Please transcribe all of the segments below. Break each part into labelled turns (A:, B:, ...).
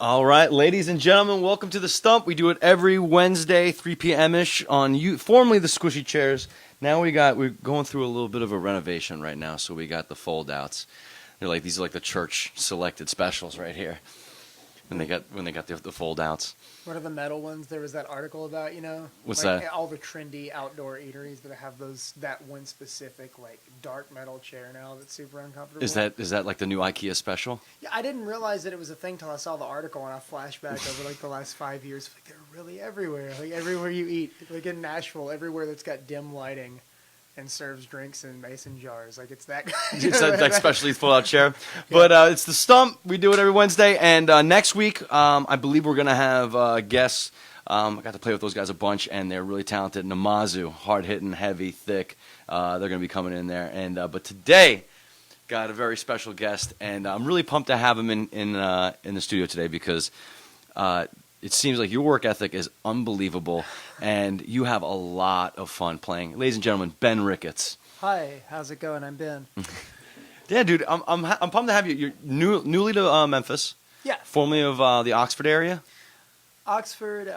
A: All right, ladies and gentlemen, welcome to the Stump. We do it every Wednesday, 3 p.m.-ish on formerly the Squishy Chairs. Now we're going through a little bit of a renovation right now, so we got the fold-outs. These are like the church selected specials right here. When they got the fold-outs.
B: What are the metal ones? There was that article about,
A: What's
B: like
A: that?
B: all the trendy outdoor eateries that have that one specific like dark metal chair now that's super uncomfortable.
A: Is that like the new IKEA special?
B: Yeah, I didn't realize that it was a thing till I saw the article and I flashed back over like the last 5 years. Like they're really everywhere. Like everywhere you eat, like in Nashville, everywhere that's got dim lighting and serves drinks in mason jars. Like it's that.
A: It's that specialty fold-out chair. But it's the Stump. We do it every Wednesday. And next week, I believe we're going to have guests. I got to play with those guys a bunch, and they're really talented. Namazu, hard-hitting, heavy, thick. They're going to be coming in there. And but today, got a very special guest, and I'm really pumped to have him in the studio today because it seems like your work ethic is unbelievable, and you have a lot of fun playing. Ladies and gentlemen, Ben Ricketts.
B: Hi, how's it going? I'm Ben.
A: Yeah, dude, I'm pumped to have you. You're newly to Memphis.
B: Yeah.
A: Formerly of the Oxford area.
B: Oxford,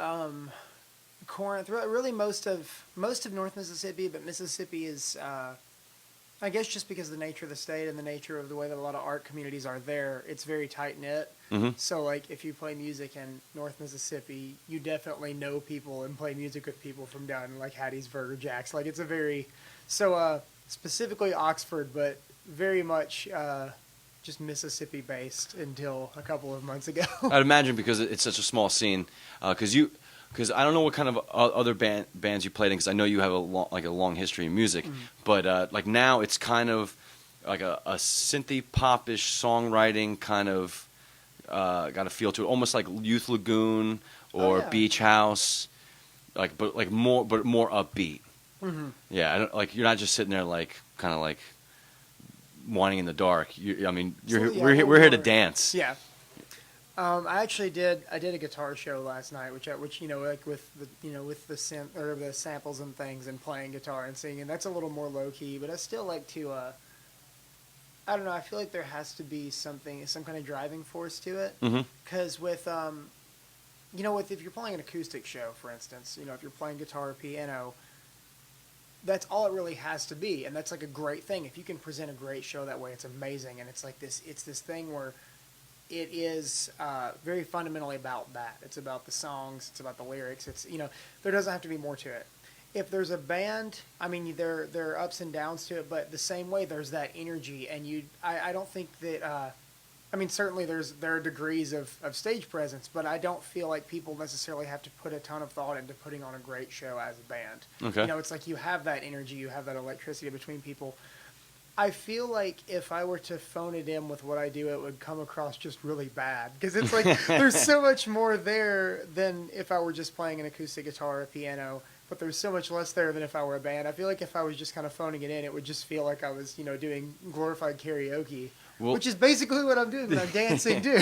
B: Corinth, really most of North Mississippi, but Mississippi is, I guess, just because of the nature of the state and the nature of the way that a lot of art communities are there, it's very tight knit.
A: Mm-hmm.
B: So, like, if you play music in North Mississippi, you definitely know people and play music with people from down in like Hattiesburg or Jax. Like, it's a very specifically Oxford, but very much just Mississippi based until a couple of months ago.
A: I'd imagine because it's such a small scene. Because I don't know what kind of other bands you played in. Because I know you have a long history in music, but like now it's kind of like a synthy popish songwriting kind of got a feel to it, almost like Youth Lagoon or Beach House, but more upbeat. Mm-hmm. Yeah, you're not just sitting there like kind of like whining in the dark. We're here to dance.
B: Yeah. I actually did a guitar show last night, which like with the synth or the samples and things and playing guitar and singing. That's a little more low key, but I still like to. I don't know. I feel like there has to be some kind of driving force to it. Because with if you're playing an acoustic show, for instance, if you're playing guitar or piano, that's all it really has to be, and that's like a great thing. If you can present a great show that way, it's amazing, and it's like this. It's this thing where it is very fundamentally about that. It's about the songs. It's about the lyrics. It's there doesn't have to be more to it. If there's a band, I mean, there are ups and downs to it, but the same way there's that energy, and I don't think that. I mean, certainly there are degrees of stage presence, but I don't feel like people necessarily have to put a ton of thought into putting on a great show as a band.
A: Okay.
B: It's like you have that energy, you have that electricity between people. I feel like if I were to phone it in with what I do, it would come across just really bad. Because it's like there's so much more there than if I were just playing an acoustic guitar or a piano, but there's so much less there than if I were a band. I feel like if I was just kind of phoning it in, it would just feel like I was, doing glorified karaoke. Well, which is basically what I'm doing when I'm dancing too.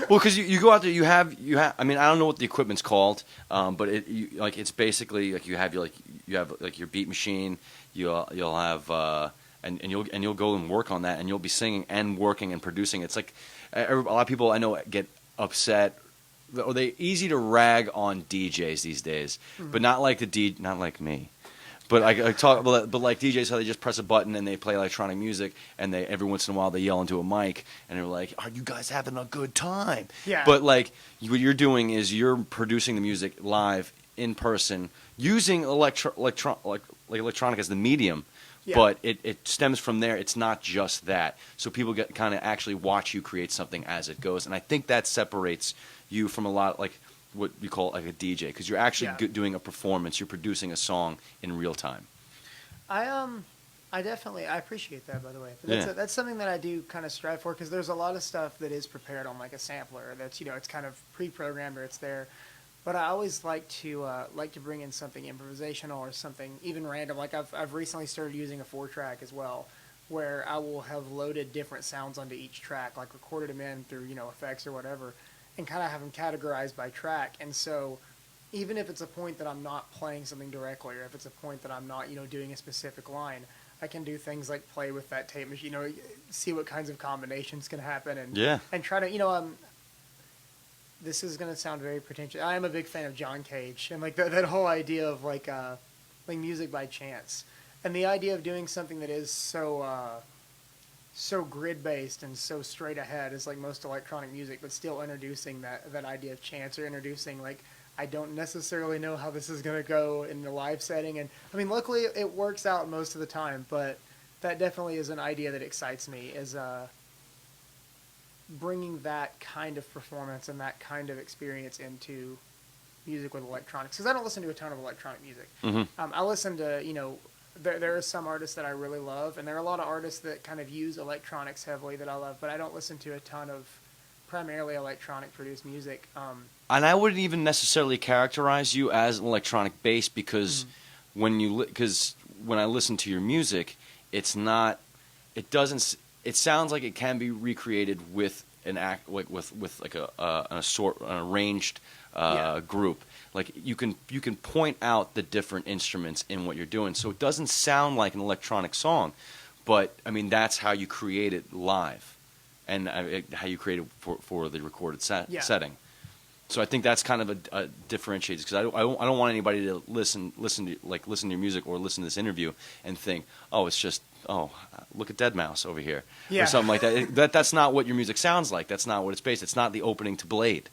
A: Well, because you go out there, you have. I mean, I don't know what the equipment's called, but it's basically like you have your beat machine. You'll have and you'll go and work on that, and you'll be singing and working and producing. It's like a lot of people I know get upset. Or they easy to rag on DJs these days, but not like not like me. But but like DJs, how they just press a button and they play electronic music, and they every once in a while they yell into a mic, and they're like, "Are you guys having a good time?"
B: Yeah.
A: But like what you're doing is you're producing the music live in person using electronic as the medium. Yeah. But it stems from there. It's not just that. So people get kind of actually watch you create something as it goes, and I think that separates you from a lot like what we call like a DJ, because you're actually doing a performance. You're producing a song in real time.
B: I definitely appreciate that, by the way. That's something that I do kind of strive for, because there's a lot of stuff that is prepared on like a sampler that's it's kind of pre-programmed or it's there. But I always like to bring in something improvisational or something even random. Like I've recently started using a 4-track as well, where I will have loaded different sounds onto each track, like recorded them in through effects or whatever, and kind of have them categorized by track. And so even if it's a point that I'm not playing something directly, or if it's a point that I'm not doing a specific line, I can do things like play with that tape machine, see what kinds of combinations can happen, and try to this is going to sound very pretentious. I am a big fan of John Cage and like that whole idea of like music by chance, and the idea of doing something that is so grid based and so straight ahead is like most electronic music, but still introducing that idea of chance, or introducing like, I don't necessarily know how this is going to go in the live setting. And I mean, luckily it works out most of the time, but that definitely is an idea that excites me, is bringing that kind of performance and that kind of experience into music with electronics. Because I don't listen to a ton of electronic music.
A: Mm-hmm.
B: I listen to, there are some artists that I really love, and there are a lot of artists that kind of use electronics heavily that I love, but I don't listen to a ton of primarily electronic produced music.
A: And I wouldn't even necessarily characterize you as an electronic bass, because when I listen to your music, it's not. It doesn't. It sounds like it can be recreated with an act, like with like an arranged group. Like you can point out the different instruments in what you're doing, so it doesn't sound like an electronic song. But I mean, that's how you create it live, and how you create it for the recorded setting. So I think that's kind of a differentiator, because I don't want anybody to listen to your music or listen to this interview and think, oh, it's just, look at Deadmau5 over here, or something like that. That's not what your music sounds like. That's not what it's based. It's not the opening to Blade.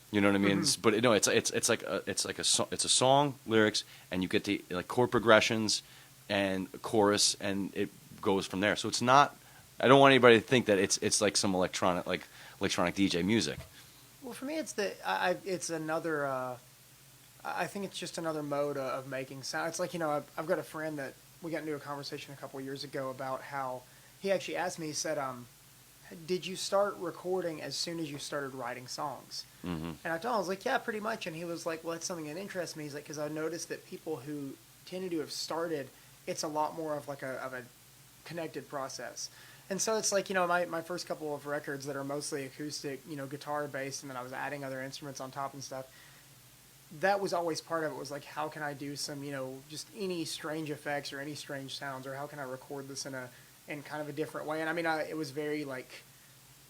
A: You know what I mean? But no, it's like a song, lyrics, and you get the like chord progressions and a chorus, and it goes from there. So it's not. I don't want anybody to think that it's like some electronic DJ music.
B: Well, for me, it's another. I think it's just another mode of making sound. It's like, I've got a friend that we got into a conversation a couple of years ago about how he actually asked me. He said, "Did you start recording as soon as you started writing songs?"
A: Mm-hmm.
B: And I told him, I was like, "Yeah, pretty much." And he was like, "Well, that's something that interests me." He's like, "Because I noticed that people who tended to have started, it's a lot more of like a connected process." And so it's like, my first couple of records that are mostly acoustic, guitar based, and then I was adding other instruments on top and stuff. That was always part of it, was like, how can I do some, just any strange effects or any strange sounds, or how can I record this in kind of a different way? And I mean, it was very like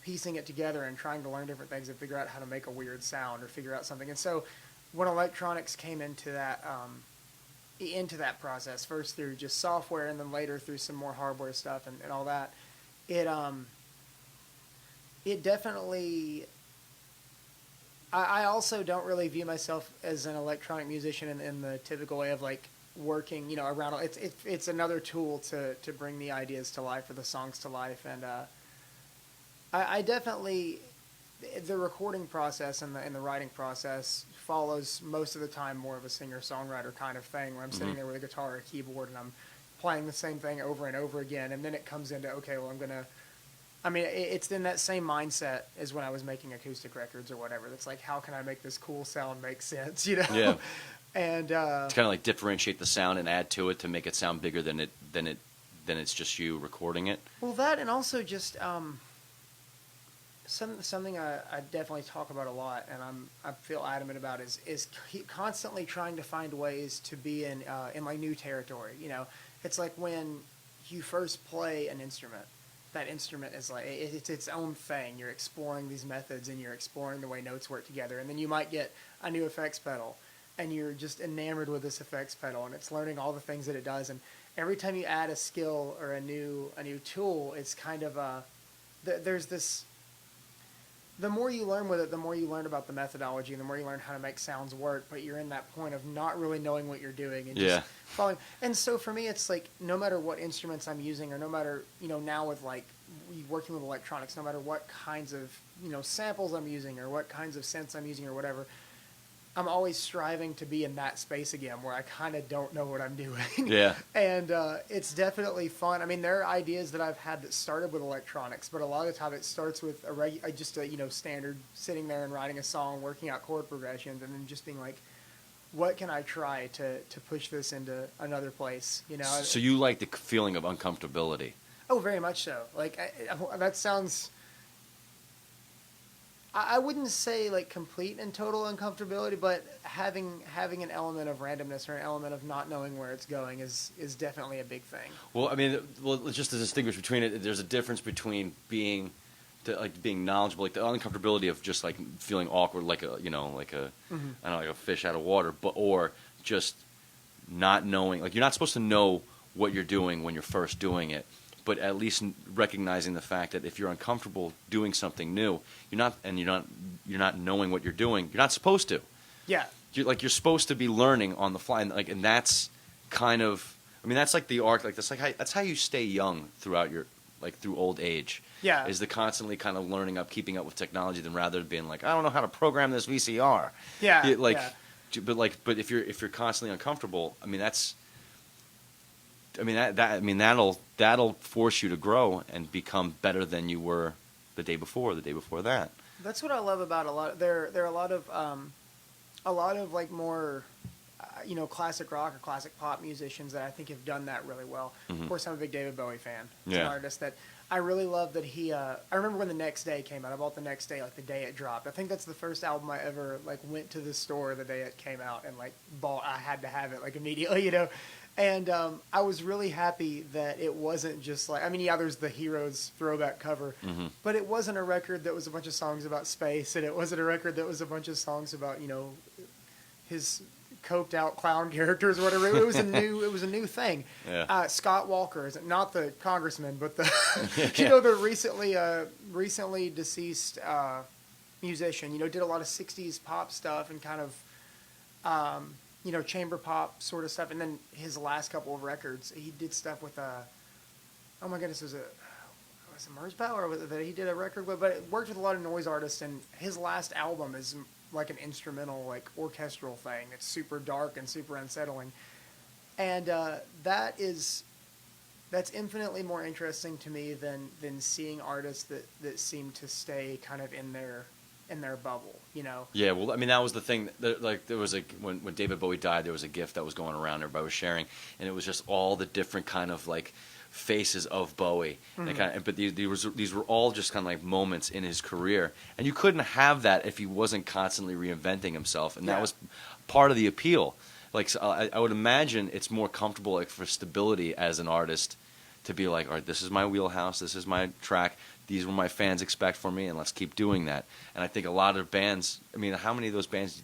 B: piecing it together and trying to learn different things and figure out how to make a weird sound or figure out something. And so when electronics came into that process, first through just software and then later through some more hardware stuff and all that, it definitely. I also don't really view myself as an electronic musician in the typical way of like working, around. It's another tool to bring the ideas to life or the songs to life, and I definitely, the recording process and the writing process follows most of the time more of a singer-songwriter kind of thing, where I'm sitting there with a guitar or a keyboard and I'm playing the same thing over and over again, and then it comes into, okay, well, it's in that same mindset as when I was making acoustic records or whatever. That's like, how can I make this cool sound make sense,
A: Yeah.
B: And
A: it's kind of like differentiate the sound and add to it to make it sound bigger than it's just you recording it.
B: Well, that, and also just something I definitely talk about a lot, and I feel adamant about, is constantly trying to find ways to be in like new territory. It's like when you first play an instrument, that instrument is like, it's its own thing. You're exploring these methods and you're exploring the way notes work together. And then you might get a new effects pedal and you're just enamored with this effects pedal and it's learning all the things that it does. And every time you add a skill or a new tool, it's kind of there's this. The more you learn with it, the more you learn about the methodology, and the more you learn how to make sounds work. But you're in that point of not really knowing what you're doing and just following. And so for me, it's like, no matter what instruments I'm using, or no matter, now with like working with electronics, no matter what kinds of samples I'm using or what kinds of synths I'm using or whatever, I'm always striving to be in that space again where I kind of don't know what I'm doing.
A: Yeah.
B: And it's definitely fun. I mean, there are ideas that I've had that started with electronics, but a lot of the time it starts with just a standard sitting there and writing a song, working out chord progressions, and then just being like, what can I try to push this into another place?
A: So you like the feeling of uncomfortability? Oh,
B: very much so. Like that sounds. I wouldn't say like complete and total uncomfortability, but having an element of randomness or an element of not knowing where it's going is definitely a big thing.
A: Well, I mean, just to distinguish between it, there's a difference between being to like being knowledgeable, like the uncomfortability of just like feeling awkward, like a like a I don't know, like a fish out of water, but or just not knowing, like you're not supposed to know what you're doing when you're first doing it, but at least recognizing the fact that if you're uncomfortable doing something new, you're not knowing what you're doing, you're not supposed to.
B: Yeah.
A: You're supposed to be learning on the fly, and that's kind of, I mean, that's like the arc, like that's how you stay young throughout your, like through old age.
B: Yeah.
A: Is the constantly kind of learning up, keeping up with technology, than rather than being like, I don't know how to program this VCR.
B: Yeah.
A: But if you're constantly uncomfortable, I mean that'll force you to grow and become better than you were the day before that.
B: That's what I love about a lot. There are a lot of like more, classic rock or classic pop musicians that I think have done that really well. Of course, I'm a big David Bowie fan. He's an artist that I really love. That he. I remember when The Next Day came out. I bought The Next Day like the day it dropped. I think that's the first album I ever like went to the store the day it came out and like bought. I had to have it like immediately, And I was really happy that it wasn't just like, I mean, yeah, there's the Heroes throwback cover, but it wasn't a record that was a bunch of songs about space, and it wasn't a record that was a bunch of songs about, his coked out clown characters or whatever. It was a new thing.
A: Yeah.
B: Scott Walker, not the congressman, but the,
A: Yeah.
B: the recently deceased musician, did a lot of 60s pop stuff and kind of, chamber pop sort of stuff. And then his last couple of records, he did stuff with, oh my goodness, was it Merzbow, or that he did a record with? But it worked with a lot of noise artists, and his last album is like an instrumental, like orchestral thing. It's super dark and super unsettling. And that's infinitely more interesting to me than seeing artists that seem to stay kind of in their bubble,
A: Yeah, well, I mean, that was the thing. Like, there was when David Bowie died, there was a GIF that was going around, everybody was sharing, and it was just all the different kind of like faces of Bowie. But these were all just kind of like moments in his career, and you couldn't have that if he wasn't constantly reinventing himself, and that was part of the appeal. Like, so I would imagine it's more comfortable, like for stability as an artist, to be like, all right, this is my wheelhouse, this is my track. These are what my fans expect from me, and let's keep doing that. And I think a lot of bands, I mean, how many of those bands,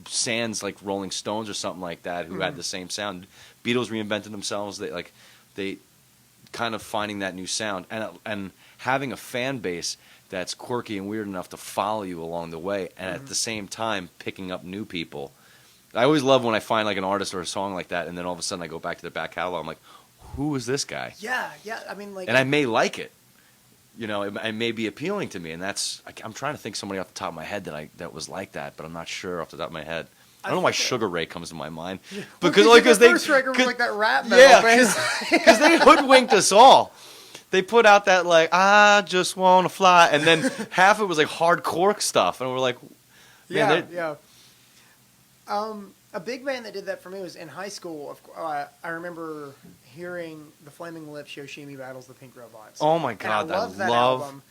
A: Sands, like Rolling Stones or something like that, who had the same sound. Beatles reinvented themselves. They kind of finding that new sound, and having a fan base that's quirky and weird enough to follow you along the way, and at the same time picking up new people. I always love when I find like an artist or a song like that, and then all of a sudden I go back to the back catalog. I'm like, who is this guy?
B: Yeah. I mean, like,
A: and I may like it. It may be appealing to me, and I'm trying to think somebody off the top of my head that was like that, but I'm not sure off the top of my head. I don't know why Sugar Ray comes to my mind,
B: because they first record was like that rap metal thing.
A: Because they hoodwinked us all. They put out that like I just want to fly, and then half of it was like hardcore stuff, and we're like, man,
B: yeah. A big band that did that for me was in high school. I remember hearing the Flaming Lips, Yoshimi Battles the Pink Robots.
A: Oh my god, I love that album.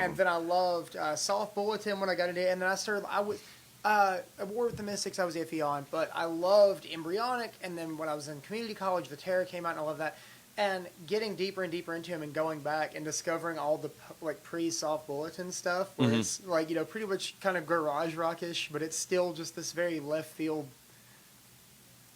B: And then I loved Soft Bulletin when I got into it. And then I War with the Mystics I was iffy on, but I loved Embryonic. And then when I was in community college, The Terror came out, and I loved that. And getting deeper and deeper into him and going back and discovering all the like pre-Soft Bulletin stuff, where it's like, pretty much kind of garage rockish, but it's still just this very left field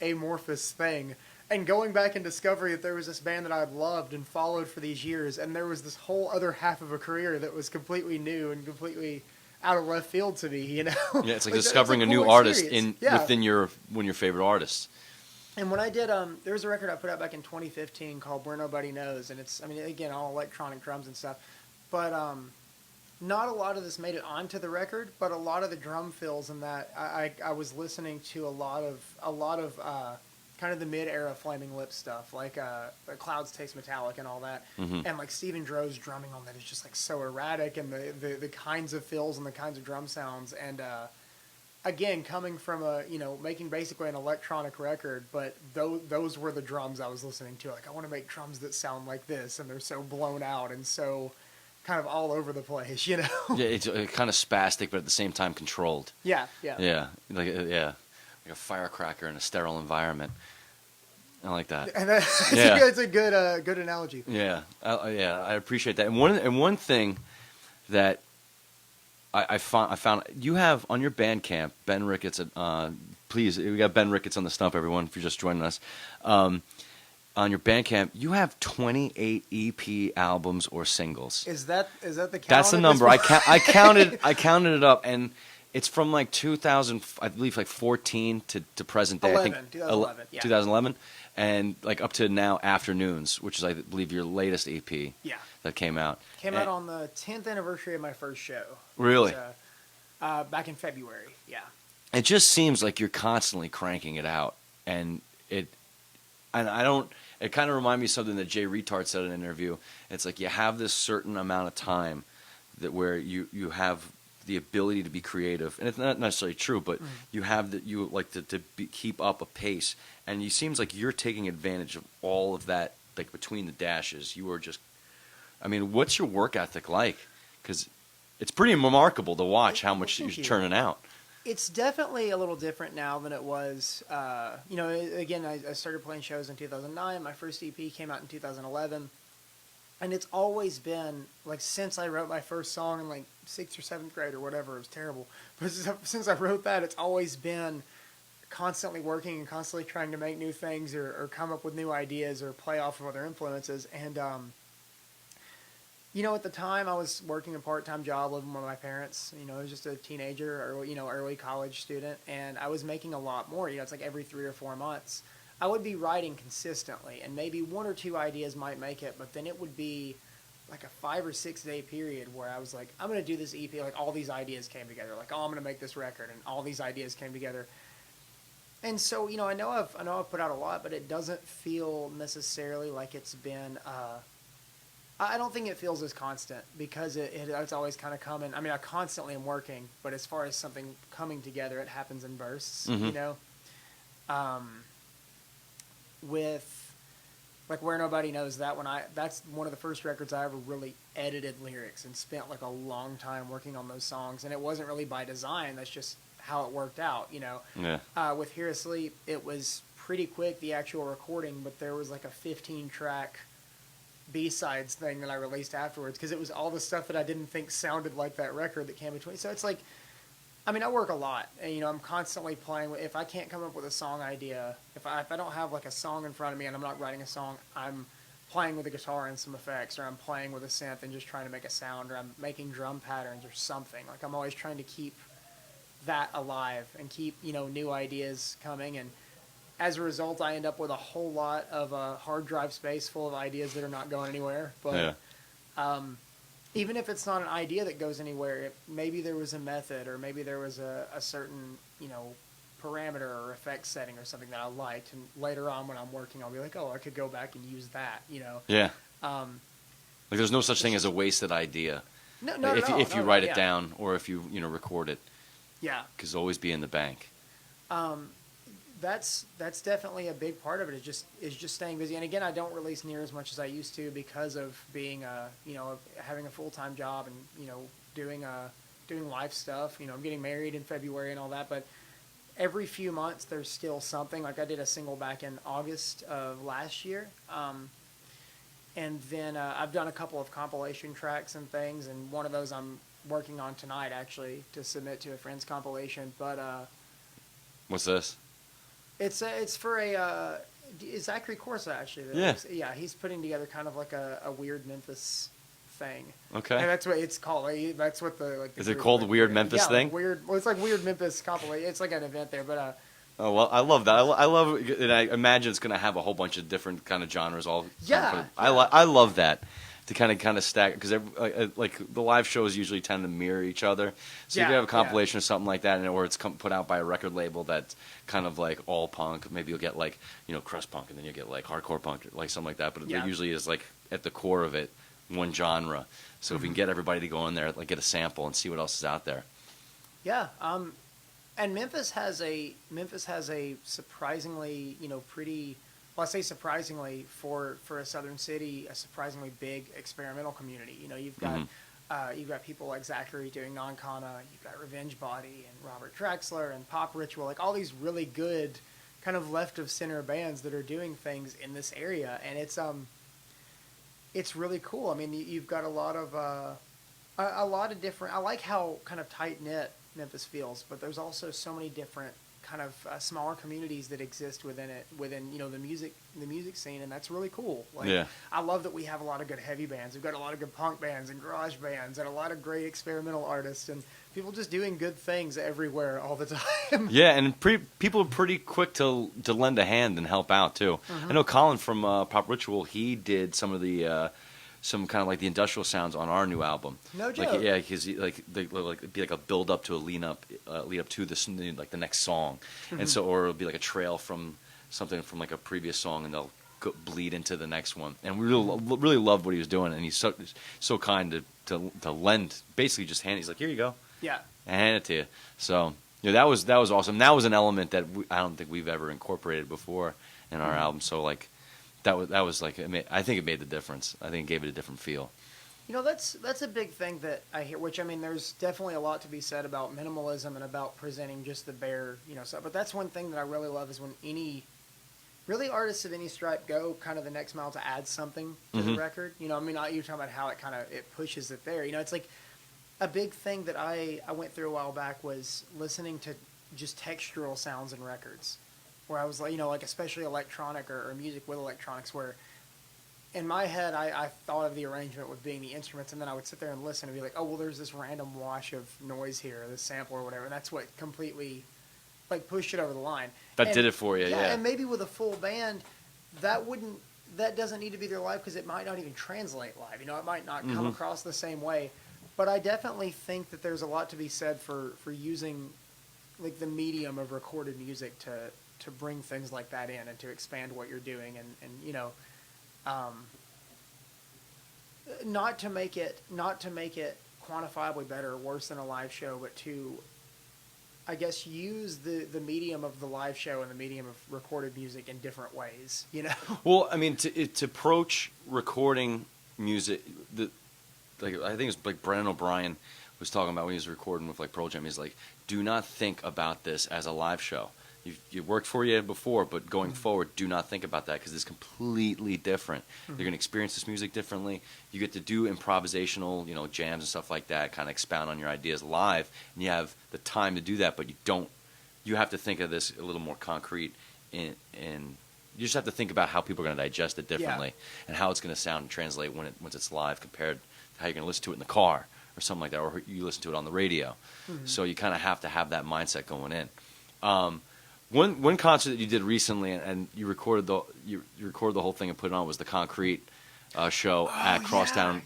B: amorphous thing. And going back and discovering that there was this band that I had loved and followed for these years, and there was this whole other half of a career that was completely new and completely out of left field to me, Yeah,
A: it's like discovering a new artist within your favorite artists.
B: And when I did, there was a record I put out back in 2015 called Where Nobody Knows, and it's, I mean, again, all electronic drums and stuff, but not a lot of this made it onto the record, but a lot of the drum fills and that I was listening to a lot of kind of the mid-era Flaming Lips stuff, like Clouds Taste Metallic and all that, and like Stephen Dro's drumming on that is just like so erratic, and the kinds of fills and the kinds of drum sounds, and again, coming from making basically an electronic record, but those were the drums I was listening to. Like, I want to make drums that sound like this, and they're so blown out and so kind of all over the place, Yeah,
A: it's kind of spastic, but at the same time controlled.
B: Yeah.
A: Like a firecracker in a sterile environment. I like that.
B: And that's
A: Yeah.
B: it's a good good analogy.
A: Yeah, I appreciate that. And one thing that I found you have on your Bandcamp, Ben Ricketts. Please, we got Ben Ricketts on the Stump. Everyone, if you're just joining us, on your Bandcamp, you have 28 EP albums or singles.
B: Is that the count?
A: That's the number. I counted it up, and it's from like 2000, I believe, like 14 to present day.
B: 2011, yeah.
A: 2011, and like up to now, Afternoons, which is I believe your latest EP.
B: Yeah.
A: That came out.
B: Came out on the 10th anniversary of my first show.
A: Really?
B: Back in February. Yeah.
A: It just seems like you're constantly cranking it out, and I don't. It kind of reminds me of something that Jay Retard said in an interview. It's like you have this certain amount of time that where you have the ability to be creative, and it's not necessarily true, but you have that you like to keep up a pace, and it seems like you're taking advantage of all of that. Like between the dashes, you are just. I mean, what's your work ethic like? Because it's pretty remarkable to watch how much you're churning out.
B: It's definitely a little different now than it was. Again, I started playing shows in 2009. My first EP came out in 2011. And it's always been, like, since I wrote my first song in, like, 6th or 7th grade or whatever, it was terrible. But since I wrote that, it's always been constantly working and constantly trying to make new things or come up with new ideas or play off of other influences. And, at the time I was working a part-time job living with my parents. I was just a teenager or, early college student. And I was making a lot more. It's like every 3 or 4 months. I would be writing consistently, and maybe 1 or 2 ideas might make it, but then it would be like a 5 or 6 day period where I was like, I'm going to do this EP. Like all these ideas came together. Like, oh, I'm going to make this record, and all these ideas came together. And so, I know I've put out a lot, but it doesn't feel necessarily like it's been. I don't think it feels as constant because it's always kind of coming. I mean, I constantly am working, but as far as something coming together, it happens in bursts. With like Where Nobody Knows That that's one of the first records I ever really edited lyrics and spent like a long time working on those songs, and it wasn't really by design. That's just how it worked out.
A: Yeah.
B: With Here Asleep, it was pretty quick, the actual recording, but there was like a 15-track B-sides thing that I released afterwards because it was all the stuff that I didn't think sounded like that record that came between. So it's like, I mean, I work a lot, and I'm constantly playing. If I can't come up with a song idea, if I don't have like a song in front of me and I'm not writing a song, I'm playing with a guitar and some effects, or I'm playing with a synth and just trying to make a sound, or I'm making drum patterns or something. Like I'm always trying to keep that alive and keep new ideas coming. And as a result, I end up with a whole lot of hard drive space full of ideas that are not going anywhere. But even if it's not an idea that goes anywhere, maybe there was a method, or maybe there was a certain, parameter or effect setting or something that I liked. And later on when I'm working, I'll be like, oh, I could go back and use that,
A: Yeah. Like there's no such thing as a wasted idea.
B: No,
A: if you write it down or if you, record it.
B: Yeah.
A: Because it'll always be in the bank.
B: That's definitely a big part of it. Is just staying busy. And again, I don't release near as much as I used to because of being having a full-time job and doing life stuff. I'm getting married in February and all that. But every few months there's still something. Like I did a single back in August of last year, and then I've done a couple of compilation tracks and things. And one of those I'm working on tonight actually to submit to a friend's compilation. But
A: what's this?
B: It's for Zachary Corsa actually. Yeah, he's putting together kind of like a weird Memphis thing.
A: Okay.
B: And that's what it's called. That's what the
A: Is it called the Weird Memphis thing?
B: Weird. Well, it's like Weird Memphis compilation. It's like an event there, but
A: Oh well, I love that. I love it. And I imagine it's going to have a whole bunch of different kind of genres. I love that. To kind of stack, because like the live shows usually tend to mirror each other. So you can have a compilation or something like that, or it's put out by a record label that's kind of like all punk. Maybe you'll get like crust punk, and then you get like hardcore punk, like something like that. But it usually is like at the core of it one genre. So if we can get everybody to go in there, like get a sample and see what else is out there.
B: Yeah, and Memphis has a surprisingly pretty. Well, I say surprisingly for a southern city, a surprisingly big experimental community. You've got people like Zachary doing Non-Kana, you've got Revenge Body and Robert Drexler and Pop Ritual, like all these really good kind of left of center bands that are doing things in this area, and it's really cool. I mean, you've got a lot of different. I like how kind of tight knit Memphis feels, but there's also so many different kind of smaller communities that exist within it, within the music scene, and that's really cool. Like,
A: Yeah.
B: I love that we have a lot of good heavy bands. We've got a lot of good punk bands and garage bands, and a lot of great experimental artists, and people just doing good things everywhere all the time.
A: Yeah, and people are pretty quick to lend a hand and help out too. I know Colin from Pop Ritual. He did some of the some kind of like the industrial sounds on our new album.
B: No joke.
A: Like, yeah, because it'd be like a build up to a lead up to this like the next song, and so or it'll be like a trail from something from like a previous song, and they'll bleed into the next one. And we really loved what he was doing, and he's so kind to lend, basically just hand. He's like, here you go,
B: Yeah.
A: and hand it to you. So that was awesome. That was an element that I don't think we've ever incorporated before in our album. So like. That was like I think it made the difference. I think it gave it a different feel.
B: You know, that's a big thing that I hear. Which, I mean, there's definitely a lot to be said about minimalism and about presenting just the bare, stuff. But that's one thing that I really love is when really artists of any stripe go kind of the next mile to add something to the record. I mean, you're talking about how it pushes it there. It's like a big thing that I went through a while back was listening to just textural sounds in records. Where I was like, like especially electronic or music with electronics, where in my head I thought of the arrangement with being the instruments, and then I would sit there and listen and be like, oh, well, there's this random wash of noise here, this sample or whatever, and that's what completely like pushed it over the line.
A: That did it for you, yeah.
B: And maybe with a full band, that doesn't need to be their live because it might not even translate live. It might not come across the same way. But I definitely think that there's a lot to be said for using like the medium of recorded music to bring things like that in and to expand what you're doing and not to make it quantifiably better or worse than a live show, but to I guess use the medium of the live show and the medium of recorded music in different ways.
A: Well, I mean, to approach recording music, I think it was like Brennan O'Brien was talking about when he was recording with like Pearl Jam. He's like, do not think about this as a live show. You worked for you before, but going forward, do not think about that because it's completely different. You're going to experience this music differently. You get to do improvisational, jams and stuff like that, kind of expound on your ideas live, and you have the time to do that, but you don't. You have to think of this a little more concrete, and you just have to think about how people are going to digest it differently and how it's going to sound and translate once it's live compared to how you're going to listen to it in the car or something like that, or you listen to it on the radio. So you kind of have to have that mindset going in. One concert that you did recently, and you recorded the whole thing and put it on, was the Concrete show at Crosstown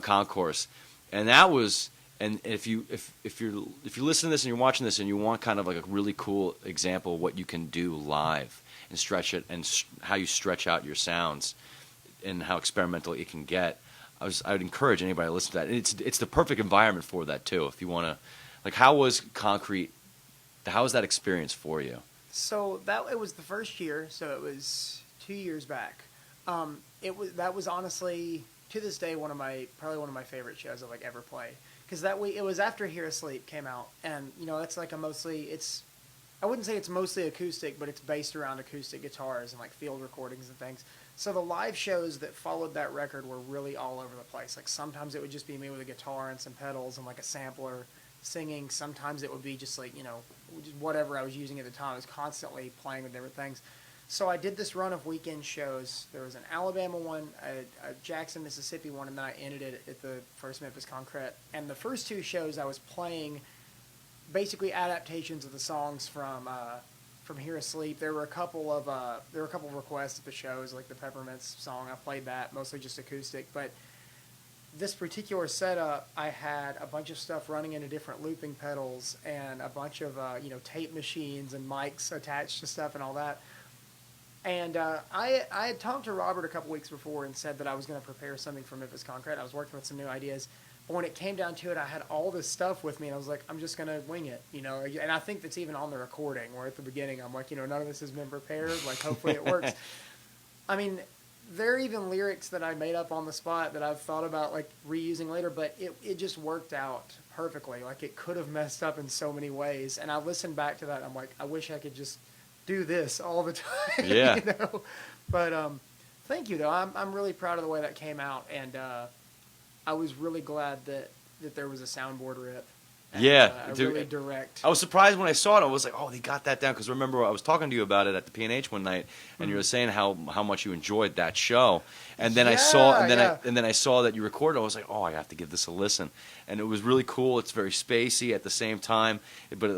A: Concourse, and that was. And if you're listening to this and you're watching this and you want kind of like a really cool example of what you can do live and stretch it and how you stretch out your sounds and how experimental it can get, I would encourage anybody to listen to that. And it's the perfect environment for that too. If you want to, like, how was Concrete? How was that experience for you?
B: So it was the first year. So it was 2 years back. That was honestly to this day probably one of my favorite shows I've ever played. Because it was after Here Asleep came out, and that's like I wouldn't say it's mostly acoustic, but it's based around acoustic guitars and like field recordings and things. So the live shows that followed that record were really all over the place. Like sometimes it would just be me with a guitar and some pedals and like a sampler singing. Sometimes it would be just like whatever I was using at the time. I was constantly playing with different things. So I did this run of weekend shows. There was an Alabama one, a Jackson, Mississippi one, and then I ended it at the first Memphis Concrete. And the first two shows I was playing basically adaptations of the songs from Here Asleep. There were a couple of requests at the shows, like the Peppermints song. I played that, mostly just acoustic. But this particular setup, I had a bunch of stuff running into different looping pedals and a bunch of tape machines and mics attached to stuff and all that. And I had talked to Robert a couple weeks before and said that I was going to prepare something for Memphis Concrete. I was working with some new ideas. But when it came down to it, I had all this stuff with me, and I was like, I'm just going to wing it, And I think that's even on the recording, where at the beginning I'm like, none of this has been prepared. Like, hopefully it works. I mean, there are even lyrics that I made up on the spot that I've thought about, like, reusing later, but it just worked out perfectly. Like, it could have messed up in so many ways. And I listened back to that, and I'm like, I wish I could just do this all the time.
A: Yeah.
B: You know, but thank you though. I'm really proud of the way that came out, and I was really glad that there was a soundboard rip. And,
A: Yeah,
B: a
A: dude,
B: really direct.
A: I was surprised when I saw it. I was like, "Oh, they got that down." Because remember, I was talking to you about it at the P&H one night, and you were saying how much you enjoyed that show. And then I saw, and then I saw that you recorded. I was like, "Oh, I have to give this a listen." And it was really cool. It's very spacey at the same time, but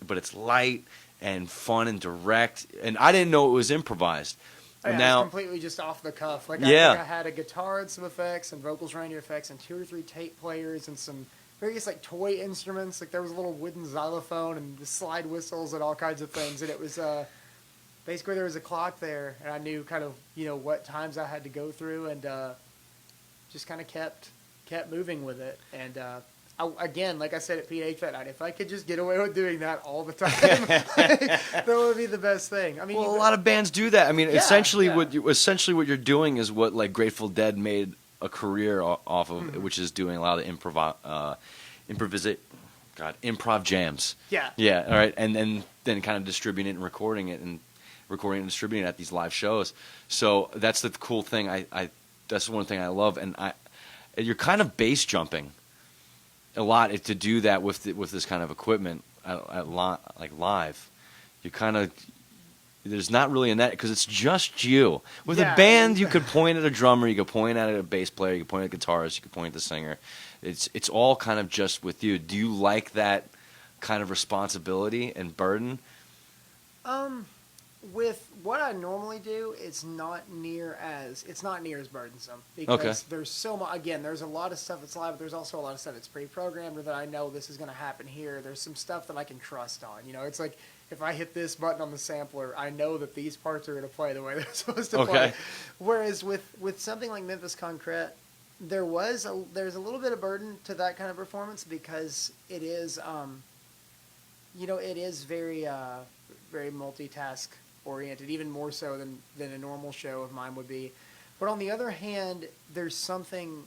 A: but it's light and fun and direct. And I didn't know it was improvised.
B: Oh, yeah,
A: Now,
B: it's completely just off the cuff. Like
A: yeah.
B: I had a guitar and some effects, and vocals, radio effects, and 2 or 3 tape players, and some various like toy instruments. Like there was a little wooden xylophone and the slide whistles and all kinds of things. And it was basically there was a clock there, and I knew kind of what times I had to go through, and just kind of kept moving with it. And again, like I said at PH that night, if I could just get away with doing that all the time, that would be the best thing. I mean,
A: well, a lot of bands do that. I mean, essentially,
B: yeah.
A: what you're doing is what like Grateful Dead made a career off of, which is doing a lot of improv jams.
B: Yeah.
A: Yeah. All right, and then kind of distributing it and recording it and distributing it at these live shows. So that's the cool thing. I that's one thing I love, and you're kind of bass jumping a lot to do that with this kind of equipment like live. You kind of there's not really a net because it's just you. With a band, you could point at a drummer, you could point at a bass player, you could point at a guitarist, you could point at the singer. It's all kind of just with you. Do you like that kind of responsibility and burden?
B: With what I normally do, it's not near as burdensome because there's so much. Again, there's a lot of stuff that's live, but there's also a lot of stuff that's pre-programmed or that I know this is going to happen here. There's some stuff that I can trust on. It's like if I hit this button on the sampler, I know that these parts are going to play the way they're supposed to play. Whereas with something like Memphis Concrete, there's a little bit of burden to that kind of performance because it is, it is very very multitask oriented, even more so than a normal show of mine would be. But on the other hand, there's something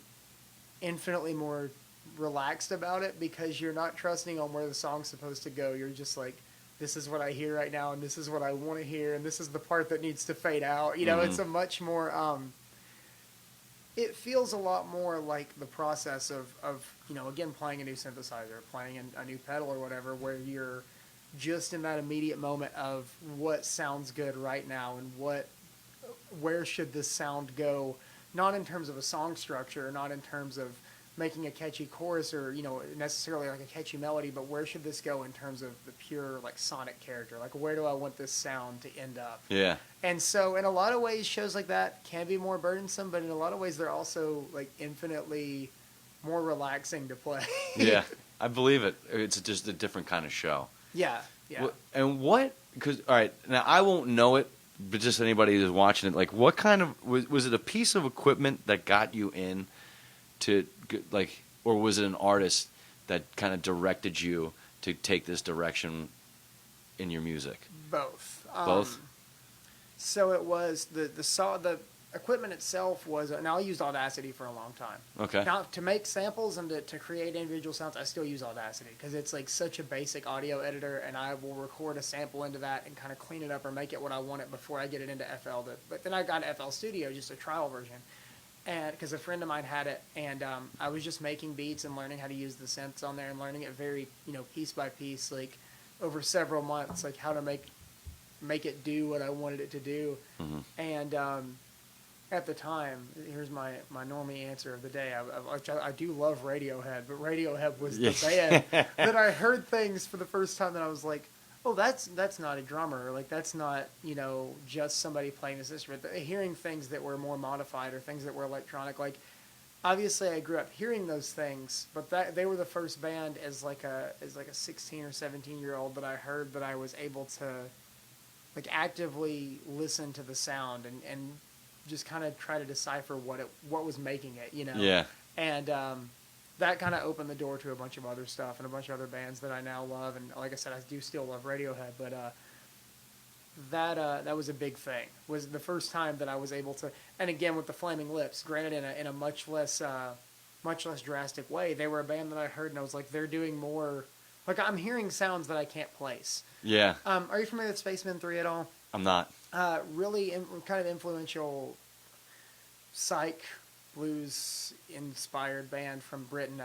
B: infinitely more relaxed about it because you're not trusting on where the song's supposed to go. You're just like, this is what I hear right now, and this is what I want to hear, and this is the part that needs to fade out. It's a much more it feels a lot more like the process of again, playing a new synthesizer, playing a new pedal or whatever, where you're just in that immediate moment of what sounds good right now and where should this sound go, not in terms of a song structure, not in terms of making a catchy chorus or necessarily like a catchy melody, but where should this go in terms of the pure like sonic character, like where do I want this sound to end up. And so in a lot of ways shows like that can be more burdensome, but in a lot of ways they're also like infinitely more relaxing to play.
A: I believe it. It's just a different kind of show.
B: Yeah.
A: And what? Because all right, now I won't know it, but just anybody who's watching it, like, what kind of was it? A piece of equipment that got you in to like, or was it an artist that kind of directed you to take this direction in your music?
B: Both.
A: Both.
B: So it was the equipment itself was, now I used Audacity for a long time.
A: Okay.
B: Now to make samples and to create individual sounds, I still use Audacity because it's like such a basic audio editor, and I will record a sample into that and kind of clean it up or make it what I want it before I get it into FL. But then I got FL Studio, just a trial version, and because a friend of mine had it, and I was just making beats and learning how to use the synths on there and learning it very, piece by piece, like over several months, like how to make it do what I wanted it to do. And at the time, here's my normie answer of the day. I do love Radiohead, but Radiohead was the band that I heard things for the first time that I was like, oh, that's not a drummer. Like, that's not, just somebody playing this instrument. Hearing things that were more modified or things that were electronic, like, obviously I grew up hearing those things, but they were the first band as like a 16 or 17-year-old that I heard that I was able to, like, actively listen to the sound and just kind of try to decipher what was making it, And that kind of opened the door to a bunch of other stuff and a bunch of other bands that I now love. And like I said, I do still love Radiohead, but that was a big thing. Was the first time that I was able to, and again with the Flaming Lips, granted in a much less drastic way. They were a band that I heard and I was like, they're doing more Like I'm hearing sounds that I can't place.
A: Yeah,
B: Are you familiar with Spaceman 3 at all?
A: I'm not.
B: Really kind of influential psych blues inspired band from Britain,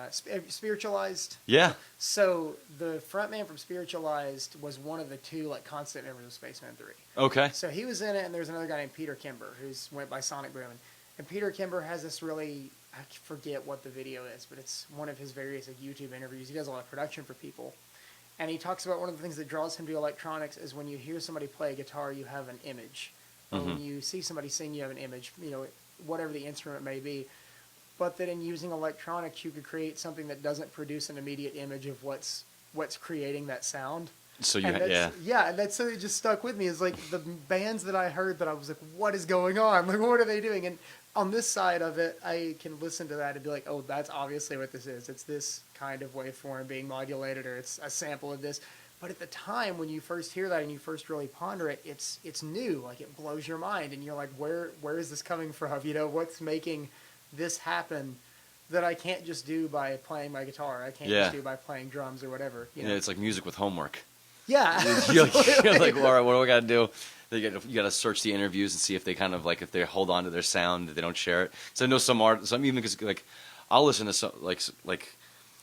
B: Spiritualized.
A: Yeah.
B: So the frontman from Spiritualized was one of the two like constant members of Spaceman 3.
A: Okay.
B: So he was in it, and there's another guy named Peter Kimber who's went by Sonic Boom. And Peter Kimber has this really, I forget what the video is, but it's one of his various like, YouTube interviews. He does a lot of production for people. And he talks about one of the things that draws him to electronics is when you hear somebody play a guitar, you have an image. Or when you see somebody sing, you have an image, you know, whatever the instrument may be. But that in using electronics, you could create something that doesn't produce an immediate image of what's creating that sound.
A: So
B: yeah, and that's something that just stuck with me. Is like the bands that I heard that I was like, what is going on? Like, what are they doing? And on this side of it, I can listen to that and be like, oh, that's obviously what this is. It's this kind of waveform being modulated, or it's a sample of this. But at the time when you first hear that and you first really ponder it, it's new. Like it blows your mind, and you're like, where is this coming from? You know, what's making this happen that I can't just do by playing my guitar? I can't just do by playing drums or whatever. You know?
A: Yeah, it's like music with homework.
B: Yeah.
A: you're like, well, all right, what do I got to do? You got to search the interviews and see if they kind of like if they hold on to their sound, that they don't share it. So I know some even because like I'll listen to some like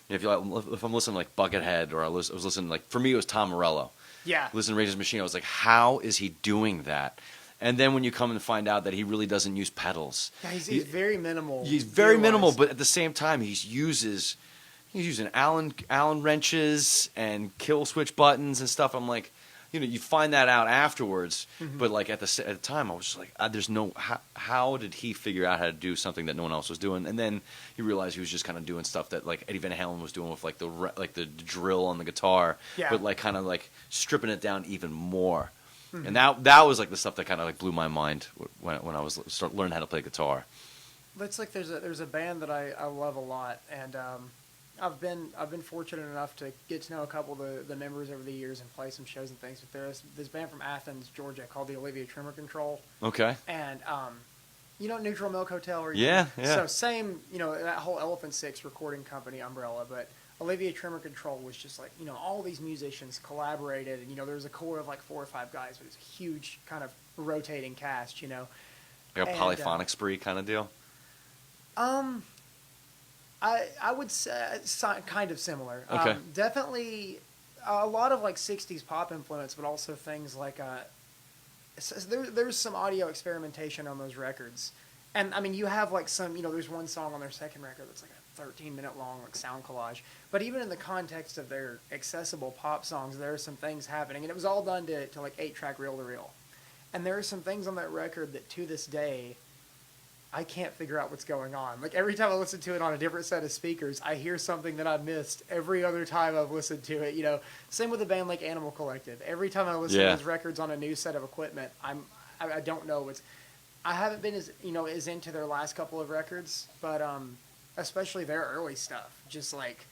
A: if I'm listening to like Buckethead, or I was listening like, for me it was Tom Morello.
B: Yeah.
A: Listen to Rage Against the Machine, I was like, how is he doing that? And then when you come and find out that he really doesn't use pedals.
B: Yeah, he's very minimal.
A: He's very minimal, but at the same time he's using Allen wrenches and kill switch buttons and stuff. I'm like, you know, you find that out afterwards, but like at the time, I was just like, there's no how did he figure out how to do something that no one else was doing? And then you realize he was just kind of doing stuff that like Eddie Van Halen was doing with like the drill on the guitar, but like kind of like stripping it down even more. And that was like the stuff that kind of like blew my mind when I was learning how to play guitar.
B: But it's like there's a band that I love a lot, and I've been fortunate enough to get to know a couple of the members over the years and play some shows and things. But there's this band from Athens, Georgia, called the Olivia Tremor Control.
A: Okay.
B: And you know Neutral Milk Hotel?
A: Yeah.
B: So same, you know, that whole Elephant Six recording company umbrella, but Olivia Tremor Control was just like, you know, all these musicians collaborated, and you know there was a core of like 4 or 5 guys, but it's a huge kind of rotating cast, you know.
A: Like a polyphonic spree kind of deal.
B: I would say kind of similar.
A: Okay.
B: Definitely a lot of like 60s pop influence, but also things like there's some audio experimentation on those records. And I mean, you have like some, you know, there's one song on their second record that's like a 13-minute long like sound collage. But even in the context of their accessible pop songs, there are some things happening, and it was all done to like 8-track reel-to-reel. And there are some things on that record that to this day I can't figure out what's going on. Like every time I listen to it on a different set of speakers, I hear something that I missed every other time I've listened to it. You know, same with a band like Animal Collective. Every time I listen to those records on a new set of equipment, I don't know what's. I haven't been as into their last couple of records, but especially their early stuff. Just like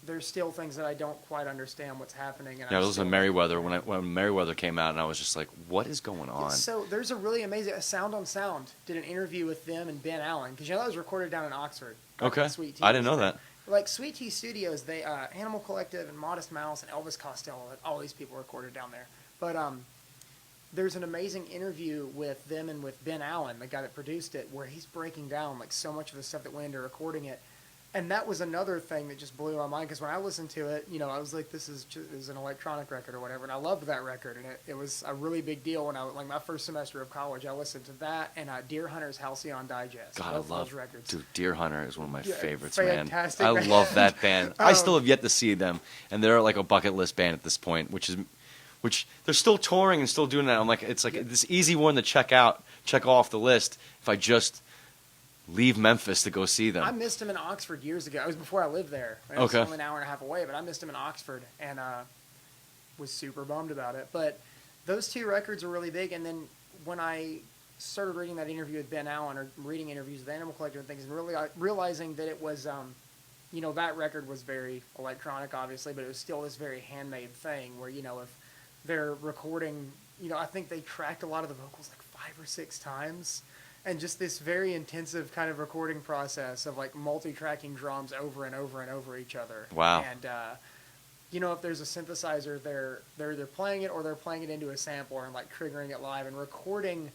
B: there's still things that I don't quite understand what's happening. And
A: I was listening to Merryweather when Merryweather came out, and I was just like, what is going on?
B: So there's a really amazing Sound on Sound did an interview with them and Ben Allen, because you know that was recorded down in Oxford.
A: Okay,
B: Sweet Tea
A: I didn't know that.
B: Like Sweet Tea Studios, they Animal Collective and Modest Mouse and Elvis Costello, all these people recorded down there. But there's an amazing interview with them and with Ben Allen, the guy that produced it, where he's breaking down like so much of the stuff that went into recording it. And that was another thing that just blew my mind, because when I listened to it, you know, I was like, this is an electronic record or whatever, and I loved that record, and it was a really big deal when like my first semester of college, I listened to that and Deer Hunter's Halcyon Digest.
A: God,
B: both
A: I love
B: those records.
A: Dude, Deer Hunter is one of my favorites,
B: fantastic
A: man. I
B: band.
A: love that band. I still have yet to see them, and they're like a bucket list band at this point, which they're still touring and still doing that. I'm like, it's like this easy one to check off the list if I just leave Memphis to go see them.
B: I missed him in Oxford years ago. It was before I lived there. It was only an hour and a half away, but I missed him in Oxford and was super bummed about it. But those 2 records are really big. And then when I started reading that interview with Ben Allen, or reading interviews with Animal Collective and things, and really realizing that it was, you know, that record was very electronic, obviously, but it was still this very handmade thing where, you know, if they're recording, you know, I think they tracked a lot of the vocals like 5 or 6 times. And just this very intensive kind of recording process of like multi-tracking drums over and over and over each other.
A: Wow.
B: And if there's a synthesizer, they're either playing it or they're playing it into a sampler and like triggering it live and recording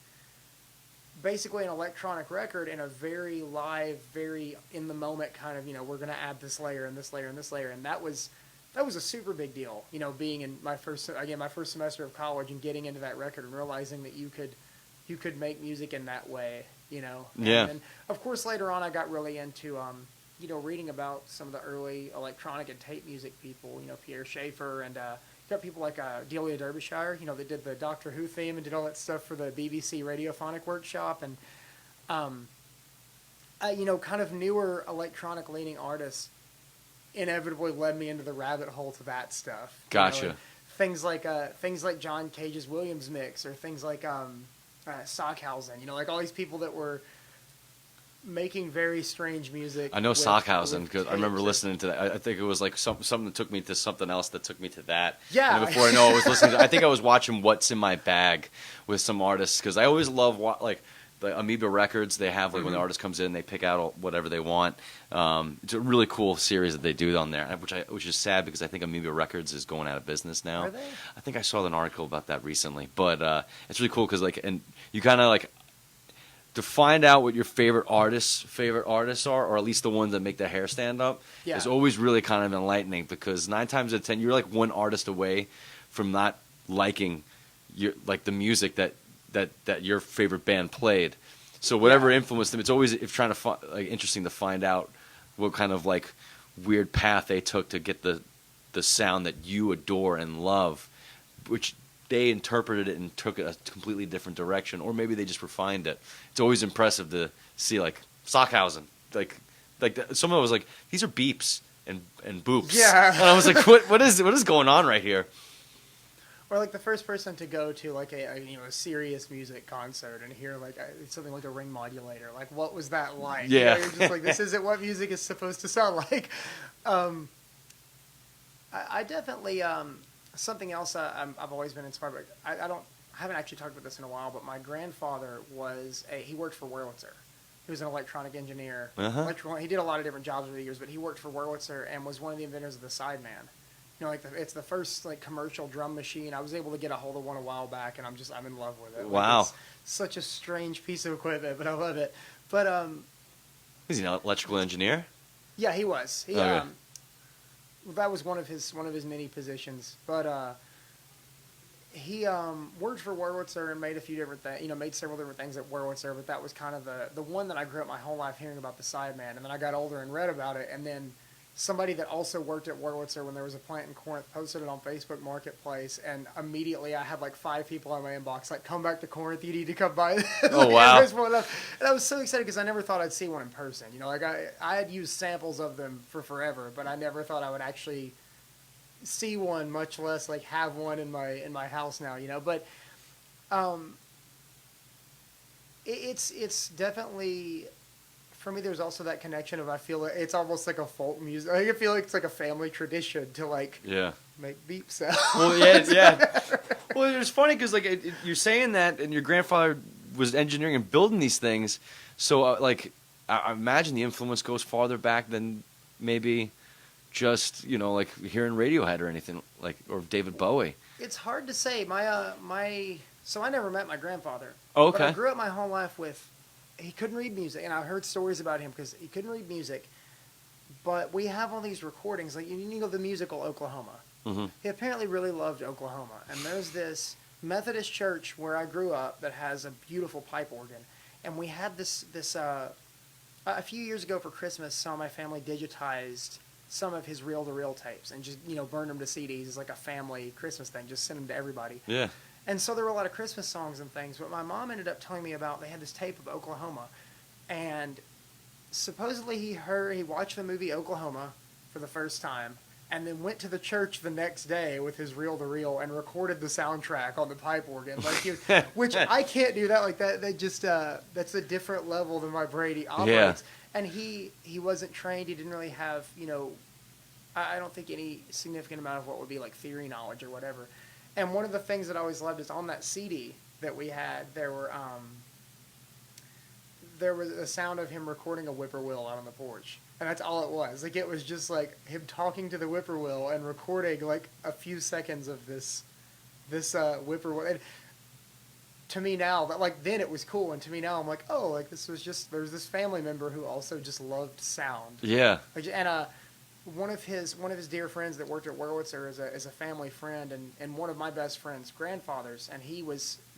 B: basically an electronic record in a very live, very in the moment kind of, we're going to add this layer and this layer and this layer. And that was a super big deal, being in my first semester of college and getting into that record and realizing that you could make music in that way,
A: Yeah.
B: And of course, later on, I got really into, reading about some of the early electronic and tape music people, Pierre Schaeffer and got people like Delia Derbyshire, that did the Doctor Who theme and did all that stuff for the BBC Radiophonic Workshop. And, kind of newer electronic leaning artists inevitably led me into the rabbit hole to that stuff.
A: Gotcha.
B: Things like John Cage's Williams mix or things like Stockhausen, like all these people that were making very strange music.
A: I know Stockhausen because I remember listening to that. I think it was like something that took me to something else that took me to that.
B: Yeah.
A: And before I know, I was listening. I think I was watching What's in My Bag with some artists because I always love like the Amoeba Records. They have like when the artist comes in, they pick out whatever they want. It's a really cool series that they do on there, which is sad because I think Amoeba Records is going out of business now.
B: Are they?
A: I think I saw an article about that recently, but it's really cool because and you kind of like. To find out what your favorite artists are, or at least the ones that make the hair stand up, is always really kind of enlightening because 9 times out of 10 you're like one artist away from not liking the music that your favorite band played. So whatever influenced them, it's always interesting to find out what kind of like weird path they took to get the sound that you adore and love, which they interpreted it and took it a completely different direction, or maybe they just refined it. It's always impressive to see, like, Stockhausen. Someone was like, these are beeps and boops.
B: Yeah.
A: And I was like, what is going on right here?
B: Or like the first person to go to like a serious music concert and hear like something like a ring modulator. Like, what was that like?
A: Yeah.
B: You're just like, this isn't what music is supposed to sound like. I definitely... something else I've always been inspired by. I haven't actually talked about this in a while, but my grandfather he worked for Wurlitzer. He was an electronic engineer. He did a lot of different jobs over the years, but he worked for Wurlitzer and was one of the inventors of the Sideman. It's the first like commercial drum machine. I was able to get a hold of one a while back, and I'm in love with it.
A: Wow,
B: it's such a strange piece of equipment, but I love it. But
A: is he an electrical engineer?
B: Yeah, he was.
A: Okay.
B: That was one of his many positions, but he worked for Wurlitzer and made a few different things. Made several different things at Wurlitzer, but that was kind of the one that I grew up my whole life hearing about the Sideman, and then I got older and read about it, and then somebody that also worked at Wurlitzer when there was a plant in Corinth posted it on Facebook Marketplace, and immediately I had like 5 people in my inbox like, come back to Corinth, you need to come by.
A: Oh, wow.
B: And I was so excited because I never thought I'd see one in person. I had used samples of them for forever, but I never thought I would actually see one, much less like have one in my house now, But it's definitely... For me, there's also that connection of I feel like it's almost like a folk music. I feel like it's like a family tradition to like make beep sounds.
A: Well, yeah. Well, it's funny because like you're saying that, and your grandfather was engineering and building these things. So I imagine the influence goes farther back than maybe just like hearing Radiohead or anything or David Bowie.
B: It's hard to say. So I never met my grandfather.
A: Oh, okay.
B: But I grew up my whole life with. He couldn't read music, and I heard stories about him because he couldn't read music. But we have all these recordings, like the musical Oklahoma. Mm-hmm. He apparently really loved Oklahoma, and there's this Methodist church where I grew up that has a beautiful pipe organ, and we had this a few years ago for Christmas. Some of my family digitized some of his reel-to-reel tapes and just burned them to CDs as like a family Christmas thing. Just send them to everybody.
A: Yeah.
B: And so there were a lot of Christmas songs and things, but my mom ended up telling me about they had this tape of Oklahoma, and supposedly he watched the movie Oklahoma for the first time, and then went to the church the next day with his reel-to-reel and recorded the soundtrack on the pipe organ, which I can't do that like that. That just that's a different level than my Brady operates. Yeah. And he wasn't trained. He didn't really have I don't think any significant amount of what would be like theory knowledge or whatever. And one of the things that I always loved is on that CD that we had, there were there was a sound of him recording a whippoorwill out on the porch, and that's all it was. Like it was just like him talking to the whippoorwill and recording like a few seconds of this whippoorwill. And to me now, that like then it was cool, and to me now I'm like, oh, like this was just there's this family member who also just loved sound.
A: Yeah.
B: Like, and one of his dear friends that worked at Wurlitzer is a family friend, and one of my best friend's grandfathers, and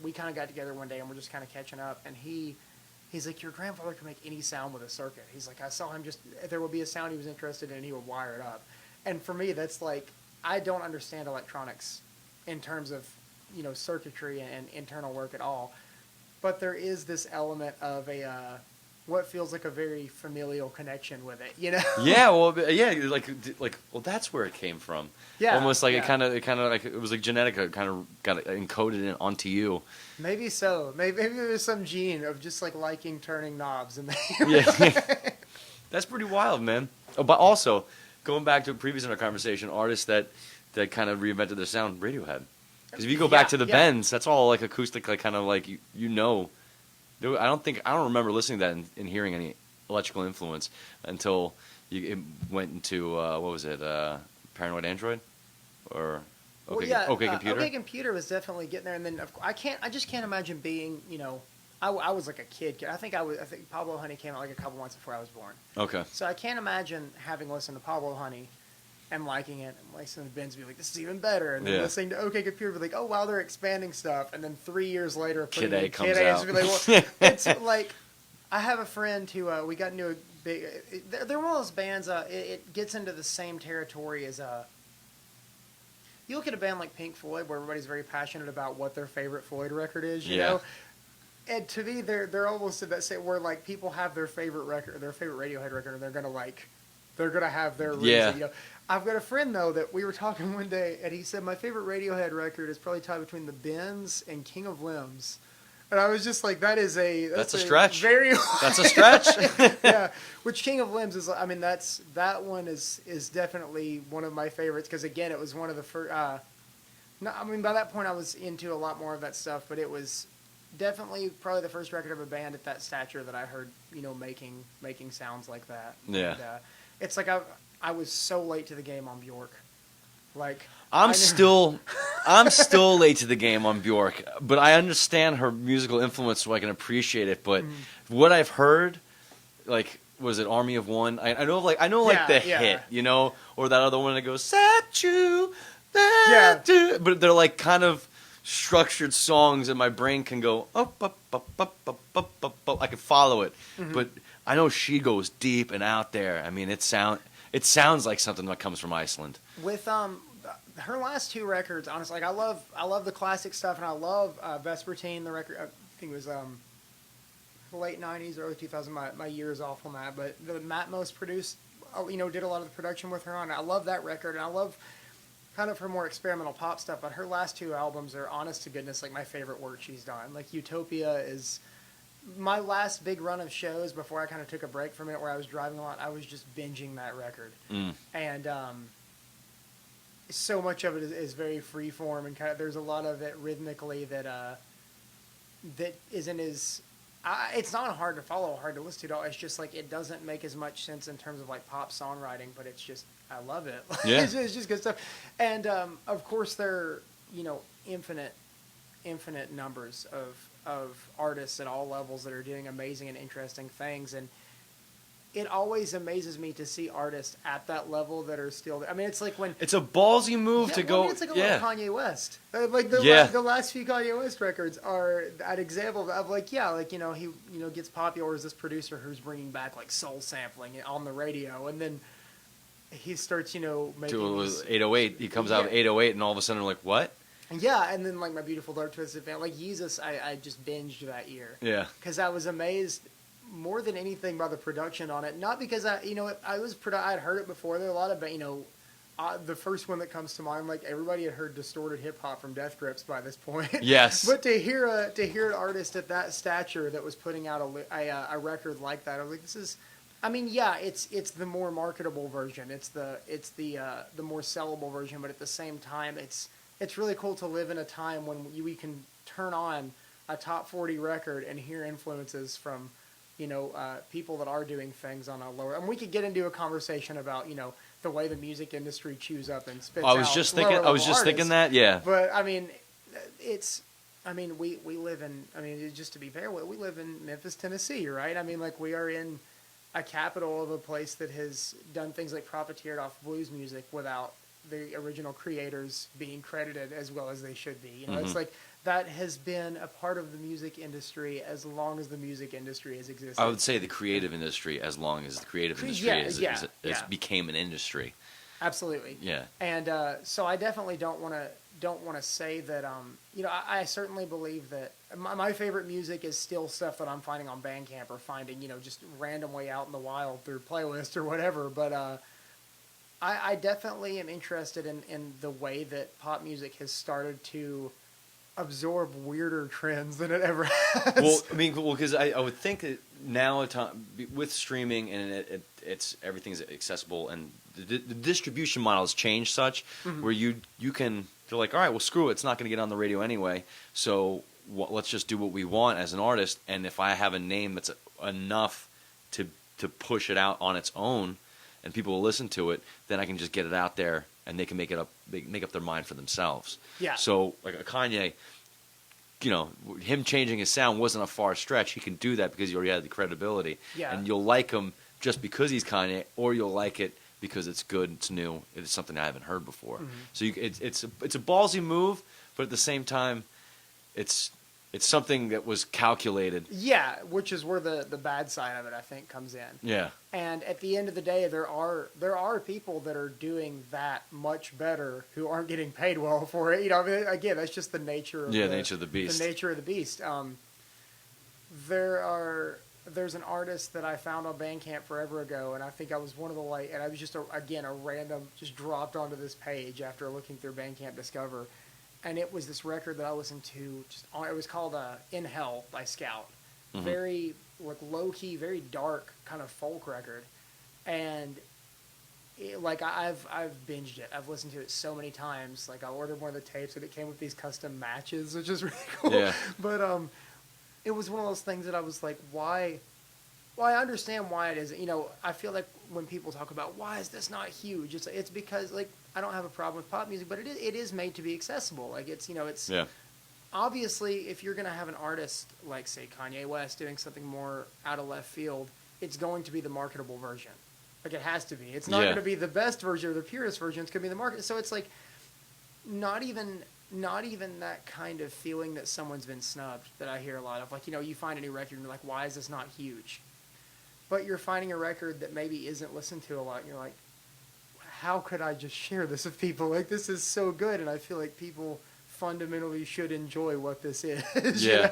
B: we kind of got together one day and we're just kind of catching up, and he's like, your grandfather can make any sound with a circuit. He's like, I saw him there would be a sound he was interested in and he would wire it up. And for me, that's like, I don't understand electronics in terms of, circuitry and internal work at all. But there is this element of what feels like a very familial connection with it,
A: Yeah, well, yeah, well, that's where it came from.
B: Yeah,
A: almost like
B: yeah.
A: it kind of like it was like genetic. It kind of got encoded onto you.
B: Maybe so. Maybe there's some gene of just like liking turning knobs and
A: Yeah, that's pretty wild, man. Oh, but also going back to a previous in our conversation, artists that kind of reinvented their sound, Radiohead. Because if you go back to the Bends, that's all like acoustic, like kind of like you know. I don't remember listening to that and hearing any electrical influence until it went into what was it, Paranoid Android, or OK Computer.
B: OK Computer was definitely getting there, and then I just can't imagine being, I was like a kid. I think Pablo Honey came out like a couple months before I was born.
A: Okay.
B: So I can't imagine having listened to Pablo Honey and liking it, and listening to Ben's be like, this is even better, and then listening to OK Computer be like, oh wow, they're expanding stuff, and then 3 years later,
A: Kid A comes
B: Kid A
A: out.
B: be like, well, it's like, I have a friend who we got into a big. They're one of those bands. It gets into the same territory as you look at a band like Pink Floyd, where everybody's very passionate about what their favorite Floyd record is. You know. And to me, they're almost at that state where like people have their favorite record, their favorite Radiohead record, and they're gonna have their reason.
A: Yeah.
B: I've got a friend though that we were talking one day, and he said my favorite Radiohead record is probably tied between The Bends and King of Limbs. And I was just like, that's a
A: stretch.
B: Very
A: that's a stretch.
B: Yeah, which King of Limbs is. I mean, that one is definitely one of my favorites because again, it was one of the first. No, I mean by that point I was into a lot more of that stuff, but it was definitely probably the first record of a band at that stature that I heard, making sounds like that.
A: Yeah.
B: And, it's like I was so late to the game on Bjork. Like
A: I'm still late to the game on Bjork, but I understand her musical influence, so I can appreciate it. But what I've heard, like, was it Army of One? I know the hit, or that other one that goes "Set You," but they're like kind of structured songs, and my brain can go up, up, up, up, up, up, up, up. I can follow it, but I know she goes deep and out there. I mean, it sounds like something that comes from Iceland.
B: With her last two records, honestly, like I love the classic stuff, and I love Vespertine, the record. I think it was late '90s, early 2000s. My year is off on that, but the Matmos produced, did a lot of the production with her on it. I love that record, and I love kind of her more experimental pop stuff. But her last two albums are, honest to goodness, like my favorite work she's done. Like Utopia is my last big run of shows before I kind of took a break from it, where I was driving a lot. I was just binging that record, and so much of it is very freeform, and kind of there's a lot of it rhythmically that isn't as it's not hard to follow, hard to listen to at all. It's just like it doesn't make as much sense in terms of like pop songwriting, but it's just I love it.
A: Yeah.
B: it's just good stuff. And of course there are infinite numbers of artists at all levels that are doing amazing and interesting things, and it always amazes me to see artists at that level that are still. I mean, it's like when
A: it's a ballsy move to go.
B: It's like a little Kanye West. Like the last few Kanye West records are an example of like he gets popular as this producer who's bringing back like soul sampling on the radio, and then he starts making
A: 808. He comes out of 808, and all of a sudden we're like, what?
B: Yeah, and then like My Beautiful Dark Twisted Fan, like Yeezus, I just binged that year.
A: Yeah,
B: because I was amazed more than anything by the production on it. Not because I'd heard it before. There are a lot of the first one that comes to mind, like everybody had heard distorted hip hop from Death Grips by this point.
A: Yes,
B: but to hear an artist at that stature that was putting out a record like that, I was like, this is. I mean, yeah, it's the more marketable version. It's the more sellable version, but at the same time, it's really cool to live in a time when we can turn on a top 40 record and hear influences from people that are doing things on a lower. And we could get into a conversation about the way the music industry chews up and spits
A: I was
B: out
A: just thinking.
B: lower
A: I was
B: level
A: just thinking
B: artists.
A: that. Yeah.
B: But I mean, it's. I mean, we live in. I mean, just to be fair, we live in Memphis, Tennessee, right? I mean, like we are in a capital of a place that has done things like profiteered off blues music without the original creators being credited as well as they should be. It's like that has been a part of the music industry as long as the music industry has existed.
A: I would say the creative industry, as long as the creative industry became an industry.
B: Absolutely.
A: Yeah.
B: And so I definitely don't want to say that. I certainly believe that my favorite music is still stuff that I'm finding on Bandcamp or finding just random way out in the wild through playlists or whatever. But I definitely am interested in the way that pop music has started to absorb weirder trends than it ever has.
A: Well, I mean, because I would think that now with streaming and it's everything's accessible and the distribution model has changed such where you can, they're like, all right, well, screw it, it's not going to get on the radio anyway, so let's just do what we want as an artist, and if I have a name that's enough to push it out on its own and people will listen to it, then I can just get it out there and they can make up their mind for themselves.
B: Yeah.
A: So like a Kanye, him changing his sound wasn't a far stretch. He can do that because he already had the credibility.
B: Yeah.
A: And you'll like him just because he's Kanye, or you'll like it because it's good, it's new, it's something I haven't heard before. So it's a ballsy move, but at the same time, it's something that was calculated.
B: Yeah, which is where the bad side of it, I think, comes in.
A: Yeah.
B: And at the end of the day, there are people that are doing that much better who aren't getting paid well for it. I mean, again, that's just the nature of
A: nature of the beast.
B: The nature of the beast. There's an artist that I found on Bandcamp forever ago, and I think I was one of the and I was just a random, just dropped onto this page after looking through Bandcamp Discover. And it was this record that I listened to. It was called "In Hell" by Scout. Very low key, very dark kind of folk record, and I've binged it. I've listened to it so many times. Like I ordered one of the tapes, and it came with these custom matches, which is really cool. Yeah. But it was one of those things that I was like, why? Well, I understand why it isn't. I feel like when people talk about why is this not huge, it's because I don't have a problem with pop music, but it is made to be accessible. It's obviously if you're going to have an artist like say Kanye West doing something more out of left field, it's going to be the marketable version. It has to be. It's not going to be the best version or the purest version. It's going to be the market. So it's not even that kind of feeling that someone's been snubbed that I hear a lot of. You find a new record and you're like, why is this not huge? But you're finding a record that maybe isn't listened to a lot, and you're like, how could I just share this with people? This is so good, and I feel like people fundamentally should enjoy what this is.
A: Yeah.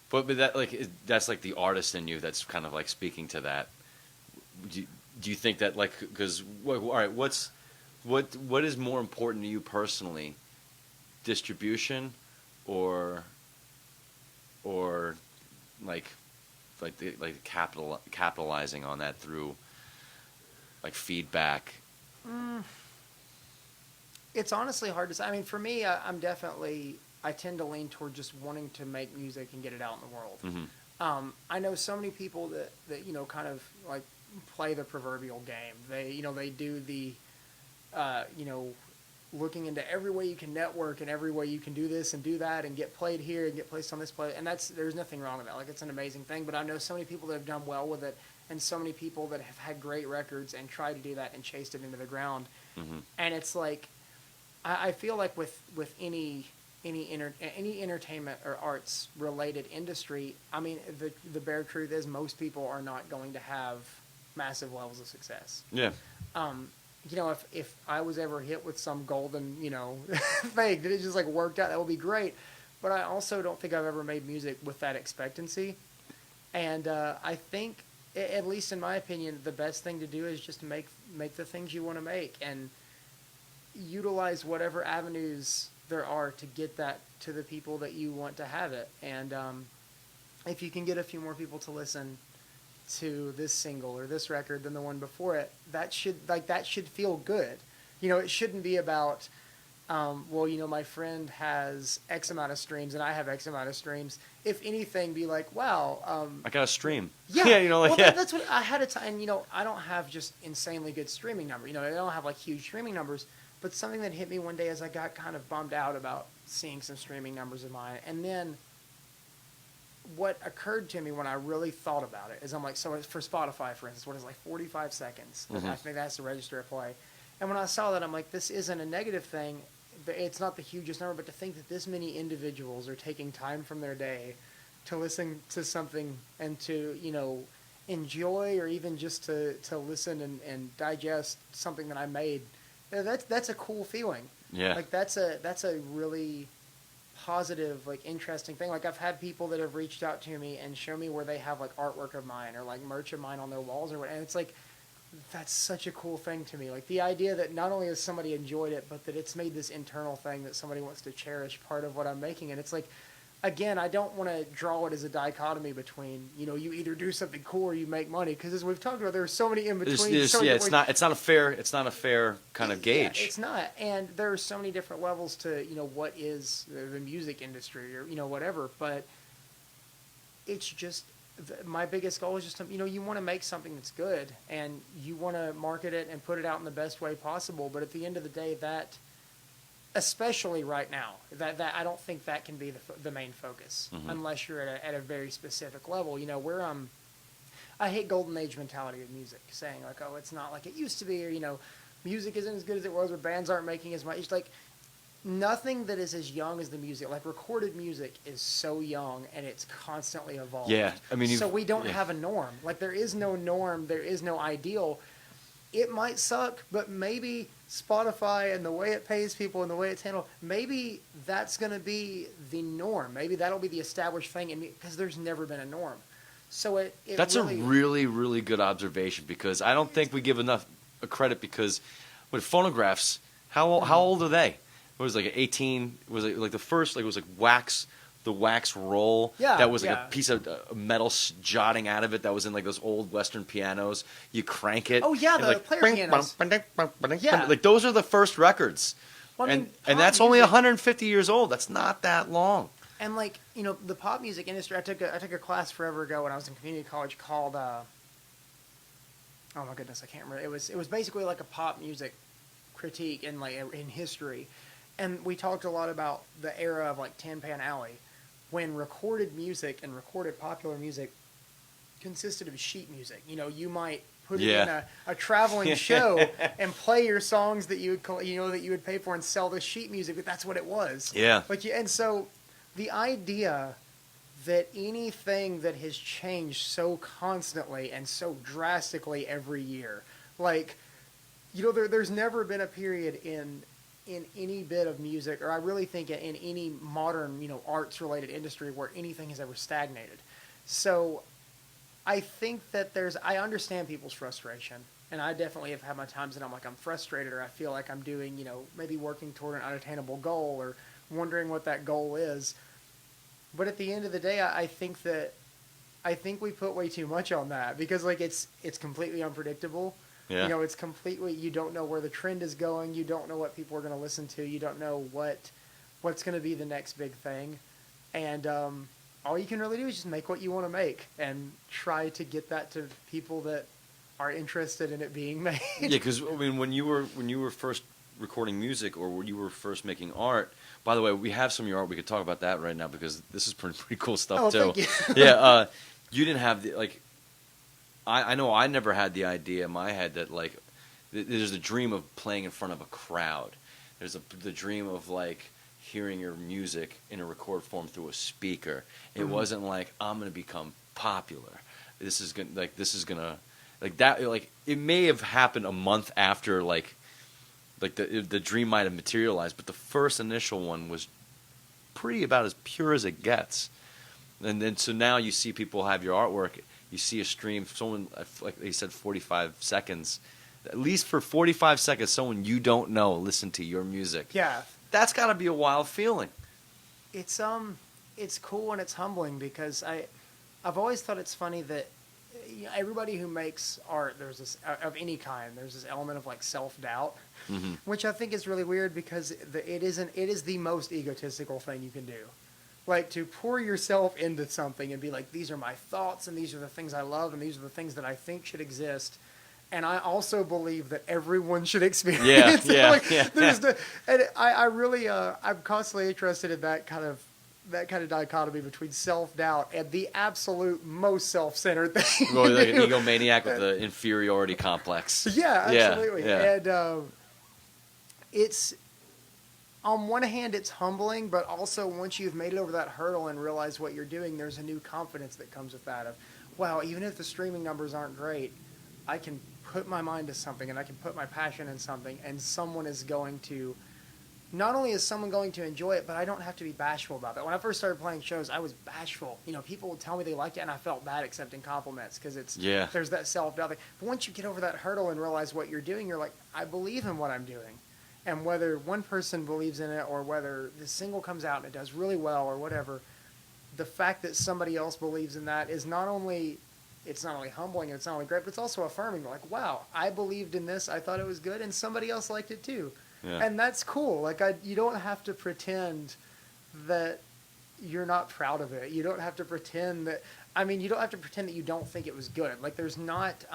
A: But that that's the artist in you that's kind of speaking to that. Do you think that because all right, what is more important to you personally, distribution, or capitalizing on that through feedback?
B: It's honestly hard to say. I mean, for me, I tend to lean toward just wanting to make music and get it out in the world. I know so many people that kind of play the proverbial game. They do the looking into every way you can network and every way you can do this and do that and get played here and get placed on this play. And there's nothing wrong with that. It's an amazing thing. But I know so many people that have done well with it and so many people that have had great records and tried to do that and chased it into the ground. And it's I feel like with any entertainment or arts related industry, I mean, the bare truth is most people are not going to have massive levels of success.
A: Yeah.
B: If I was ever hit with some golden, thing that it just worked out, that would be great. But I also don't think I've ever made music with that expectancy. And I think, at least in my opinion, the best thing to do is just make the things you want to make and utilize whatever avenues there are to get that to the people that you want to have it. And if you can get a few more people to listen to this single or this record than the one before it, that should feel good. It shouldn't be about well, my friend has X amount of streams and I have X amount of streams. If anything, be like, wow,
A: I got a stream.
B: yeah.
A: Yeah, like
B: Well,
A: yeah.
B: that's what I had a time. And I don't have just insanely good streaming numbers. I don't have like huge streaming numbers. But something that hit me one day is I got kind of bummed out about seeing some streaming numbers of mine, and then what occurred to me when I really thought about it is I'm like, so for Spotify, for instance, what is like 45 seconds?
A: Mm-hmm.
B: I think that's the register of play. And when I saw that, I'm like, this isn't a negative thing. It's not the hugest number, but to think that this many individuals are taking time from their day to listen to something and to, enjoy or even just to listen and digest something that I made, that's a cool feeling.
A: Yeah.
B: Like that's a really positive, like interesting thing. Like I've had people that have reached out to me and show me where they have like artwork of mine or like merch of mine on their walls or what, and it's like that's such a cool thing to me. Like the idea that not only has somebody enjoyed it, but that it's made this internal thing that somebody wants to cherish part of what I'm making. And it's like, again, I don't want to draw it as a dichotomy between, you either do something cool or you make money. Because as we've talked about, there's so many in between.
A: It's not a fair kind of gauge.
B: Yeah, it's not. And there are so many different levels to, what is the music industry or, whatever. But it's just, my biggest goal is just to, you want to make something that's good and you want to market it and put it out in the best way possible. But at the end of the day, that, especially right now, that I don't think that can be the main focus unless you're at a very specific level. Where I hate golden age mentality of music, saying like, oh, it's not like it used to be, or music isn't as good as it was, or bands aren't making as much. It's like nothing that is as young as the music. Like recorded music is so young and it's constantly evolving.
A: Yeah, I mean,
B: so we don't have a norm. Like there is no norm. There is no ideal. It might suck, but maybe Spotify and the way it pays people and the way it's handled, maybe that's going to be the norm. Maybe that'll be the established thing, because there's never been a norm. So
A: that's really, a really, really good observation, because I don't think we give enough credit, because with phonographs, how old are they? What was it, like 18? Was it like the first? Like it was like the wax roll.
B: Yeah,
A: that was like a piece of metal jutting out of it. That was in like those old Western pianos. You crank it.
B: Oh yeah, the player pianos.
A: Yeah, like those are the first records.
B: Well,
A: and that's only 150 years old. That's not that long.
B: And like the pop music industry, I took a class forever ago when I was in community college called oh my goodness, I can't remember. It was basically like a pop music critique in history, and we talked a lot about the era of like Tin Pan Alley, when recorded music and recorded popular music consisted of sheet music. You might put it in a traveling show and play your songs that you would pay for and sell the sheet music, but that's what it was.
A: Yeah.
B: And so the idea that anything that has changed so constantly and so drastically every year, there's never been a period in any bit of music, or I really think in any modern, arts-related industry where anything has ever stagnated. So I think that I understand people's frustration, and I definitely have had my times that I'm frustrated, or I feel like I'm doing, maybe working toward an unattainable goal, or wondering what that goal is. But at the end of the day, I think we put way too much on that, because it's completely unpredictable.
A: Yeah.
B: It's completely, you don't know where the trend is going. You don't know what people are going to listen to. You don't know what's going to be the next big thing. And all you can really do is just make what you want to make and try to get that to people that are interested in it being made.
A: Yeah, because I mean, when you were first recording music, or when you were first making art. By the way, we have some of your art. We could talk about that right now, because this is pretty cool stuff too.
B: Thank you.
A: Yeah, you didn't have the I know I never had the idea in my head that there's a dream of playing in front of a crowd. There's the dream of hearing your music in a record form through a speaker. It wasn't like, I'm gonna become popular. This is gonna it may have happened a month after the dream might have materialized, but the first initial one was pretty about as pure as it gets. And then so now you see people have your artwork. You see a stream, someone, like they said, 45 seconds. At least for 45 seconds, someone you don't know listen to your music.
B: Yeah.
A: That's got to be a wild feeling.
B: It's cool and it's humbling, because I've always thought it's funny that everybody who makes art, there's this of any kind. There's this element of like self-doubt,
A: Hmm.
B: which I think is really weird because it is the most egotistical thing you can do. Like to pour yourself into something and be like, these are my thoughts and these are the things I love and these are the things that I think should exist. And I also believe that everyone should experience it.
A: Yeah,
B: Like,
A: yeah.
B: there's the, and I really, I'm constantly interested in that kind of dichotomy between self-doubt and the absolute most self-centered thing.
A: Well, like an egomaniac with the inferiority complex.
B: Yeah, absolutely.
A: Yeah.
B: And it's, on one hand, it's humbling, but also once you've made it over that hurdle and realize what you're doing, there's a new confidence that comes with that of, wow, even if the streaming numbers aren't great, I can put my mind to something and I can put my passion in something and someone is going to, not only is someone going to enjoy it, but I don't have to be bashful about that. When I first started playing shows, I was bashful. You know, people would tell me they liked it and I felt bad accepting compliments because there's that self-doubt thing. But once you get over that hurdle and realize what you're doing, you're like, I believe in what I'm doing. And whether one person believes in it or whether the single comes out and it does really well or whatever, the fact that somebody else believes in that is not only humbling and it's not only great, but it's also affirming. Like, wow, I believed in this. I thought it was good, and somebody else liked it too.
A: Yeah.
B: And that's cool. Like, you don't have to pretend that you're not proud of it. You don't have to pretend that. I mean, you don't have to pretend that you don't think it was good. Like, there's not.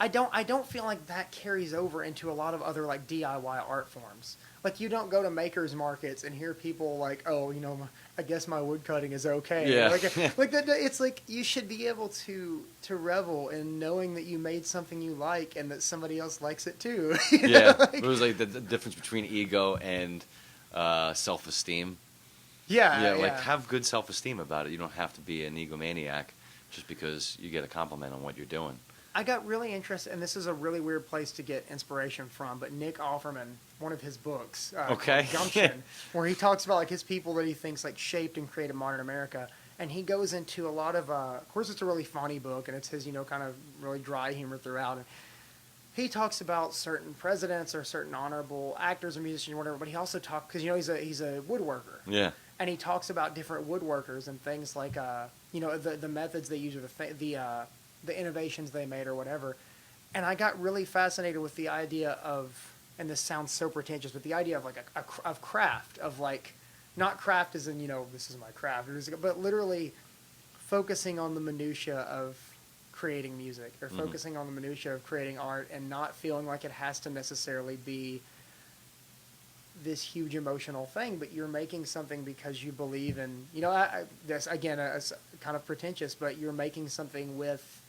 B: I don't feel like that carries over into a lot of other like DIY art forms. Like you don't go to makers markets and hear people like, oh, you know, I guess my wood cutting is okay.
A: Yeah.
B: Like that. It's like you should be able to revel in knowing that you made something you like and that somebody else likes it too. You know?
A: Yeah.
B: Like,
A: It was like the difference between ego and self-esteem.
B: yeah.
A: Like have good self-esteem about it. You don't have to be an egomaniac just because you get a compliment on what you're doing.
B: I got really interested, and this is a really weird place to get inspiration from, but Nick Offerman, one of his books,
A: Okay.
B: called Gumption, where he talks about like his people that he thinks like shaped and created modern America, and he goes into a lot of course it's a really funny book, and it's his, you know, kind of really dry humor throughout, and he talks about certain presidents or certain honorable actors or musicians or whatever, but he also talks, because, you know, he's a woodworker.
A: Yeah.
B: And he talks about different woodworkers and things like, you know, the methods they use or the innovations they made or whatever. And I got really fascinated with the idea of, and this sounds so pretentious, but the idea of like of craft, of like, not craft as in, you know, this is my craft, but literally focusing on the minutia of creating music or focusing on the minutia of creating art and not feeling like it has to necessarily be this huge emotional thing, but you're making something because you believe in, you know, this again, it's kind of pretentious, but you're making something with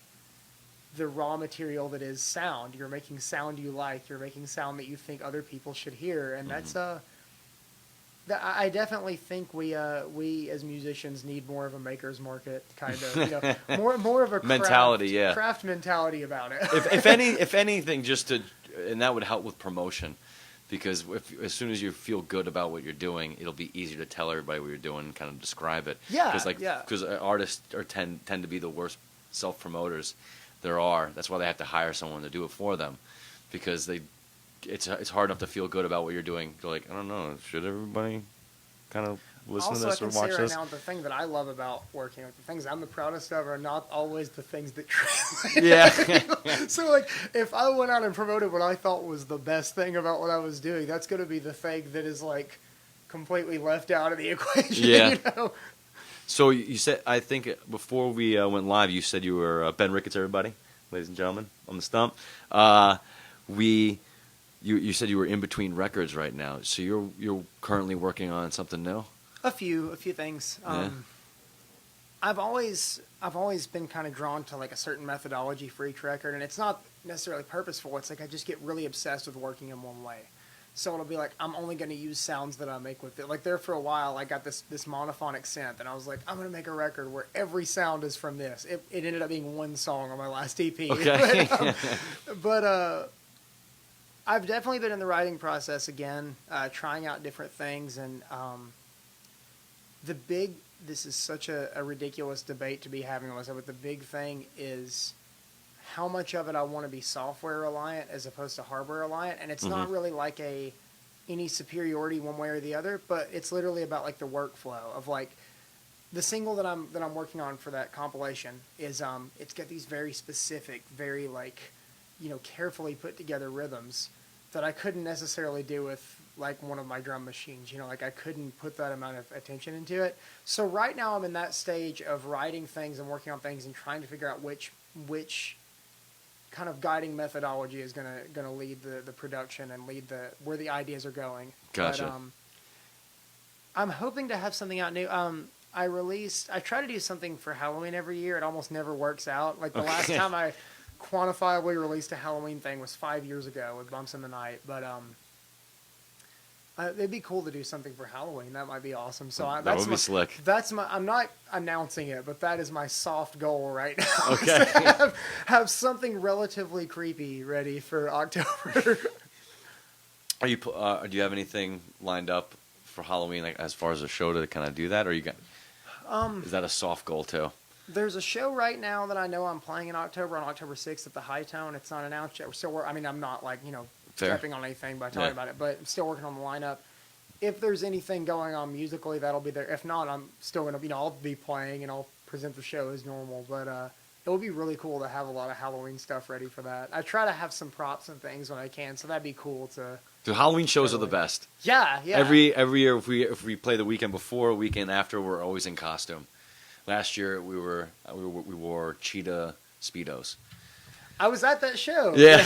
B: the raw material that is sound. You're making sound you like. You're making sound that you think other people should hear, and that's I definitely think we as musicians need more of a maker's market kind of, you know, more of a
A: Mentality,
B: craft mentality about it.
A: if anything, just to, and that would help with promotion, because as soon as you feel good about what you're doing, it'll be easier to tell everybody what you're doing and kind of describe it.
B: Yeah,
A: because artists tend to be the worst self promoters there are. That's why they have to hire someone to do it for them, because it's hard enough to feel good about what you're doing. You're like, I don't know, should everybody kind of listen
B: also,
A: to this
B: I
A: or
B: can
A: watch
B: say
A: this?
B: right now, the thing that I love about working, like the things I'm the proudest of, are not always the things that translate.
A: Yeah.
B: So, like, if I went out and promoted what I thought was the best thing about what I was doing, that's going to be the thing that is like completely left out of the equation.
A: Yeah.
B: You know?
A: So you said, I think before we went live, you said you were Ben Ricketts, everybody, ladies and gentlemen, on the Stump. You said you were in between records right now, so you're currently working on something new.
B: A few things.
A: Yeah.
B: I've always been kind of drawn to like a certain methodology for each record, and it's not necessarily purposeful. It's like I just get really obsessed with working in one way. So it'll be like, I'm only going to use sounds that I make with it. Like there for a while, I got this monophonic synth, and I was like, I'm going to make a record where every sound is from this. It ended up being one song on my last EP.
A: Okay.
B: but I've definitely been in the writing process again, trying out different things. And this is such a ridiculous debate to be having on myself, but the big thing is how much of it I want to be software reliant as opposed to hardware reliant. And it's not really like any superiority one way or the other, but it's literally about like the workflow of like, the single that I'm working on for that compilation is it's got these very specific, very like, carefully put together rhythms that I couldn't necessarily do with like one of my drum machines. Like I couldn't put that amount of attention into it. So right now I'm in that stage of writing things and working on things and trying to figure out which kind of guiding methodology is gonna lead the production and lead where the ideas are going.
A: Gotcha.
B: But, I'm hoping to have something out new. I try to do something for Halloween every year. It almost never works out. Like the last time I quantifiably released a Halloween thing was 5 years ago with Bumps in the Night. But it'd be cool to do something for Halloween. That might be awesome. So
A: that would be slick.
B: I'm not announcing it, but that is my soft goal right now.
A: Okay.
B: To have something relatively creepy ready for October.
A: Do you have anything lined up for Halloween, like as far as a show to kind of do that, or you got? Is that a soft goal too?
B: There's a show right now that I know I'm playing in October, on October 6th at the High Tone. It's not announced yet. We're still I'm not like, stepping on anything by talking about it, but I'm still working on the lineup. If there's anything going on musically, that'll be there. If not, I'm still going to, I'll be playing and I'll present the show as normal. But it would be really cool to have a lot of Halloween stuff ready for that. I try to have some props and things when I can, so that'd be cool to...
A: The Halloween shows are the best.
B: Yeah.
A: Every year, if we play the weekend before, weekend after, we're always in costume. Last year we wore cheetah Speedos.
B: I was at that show.
A: Yeah.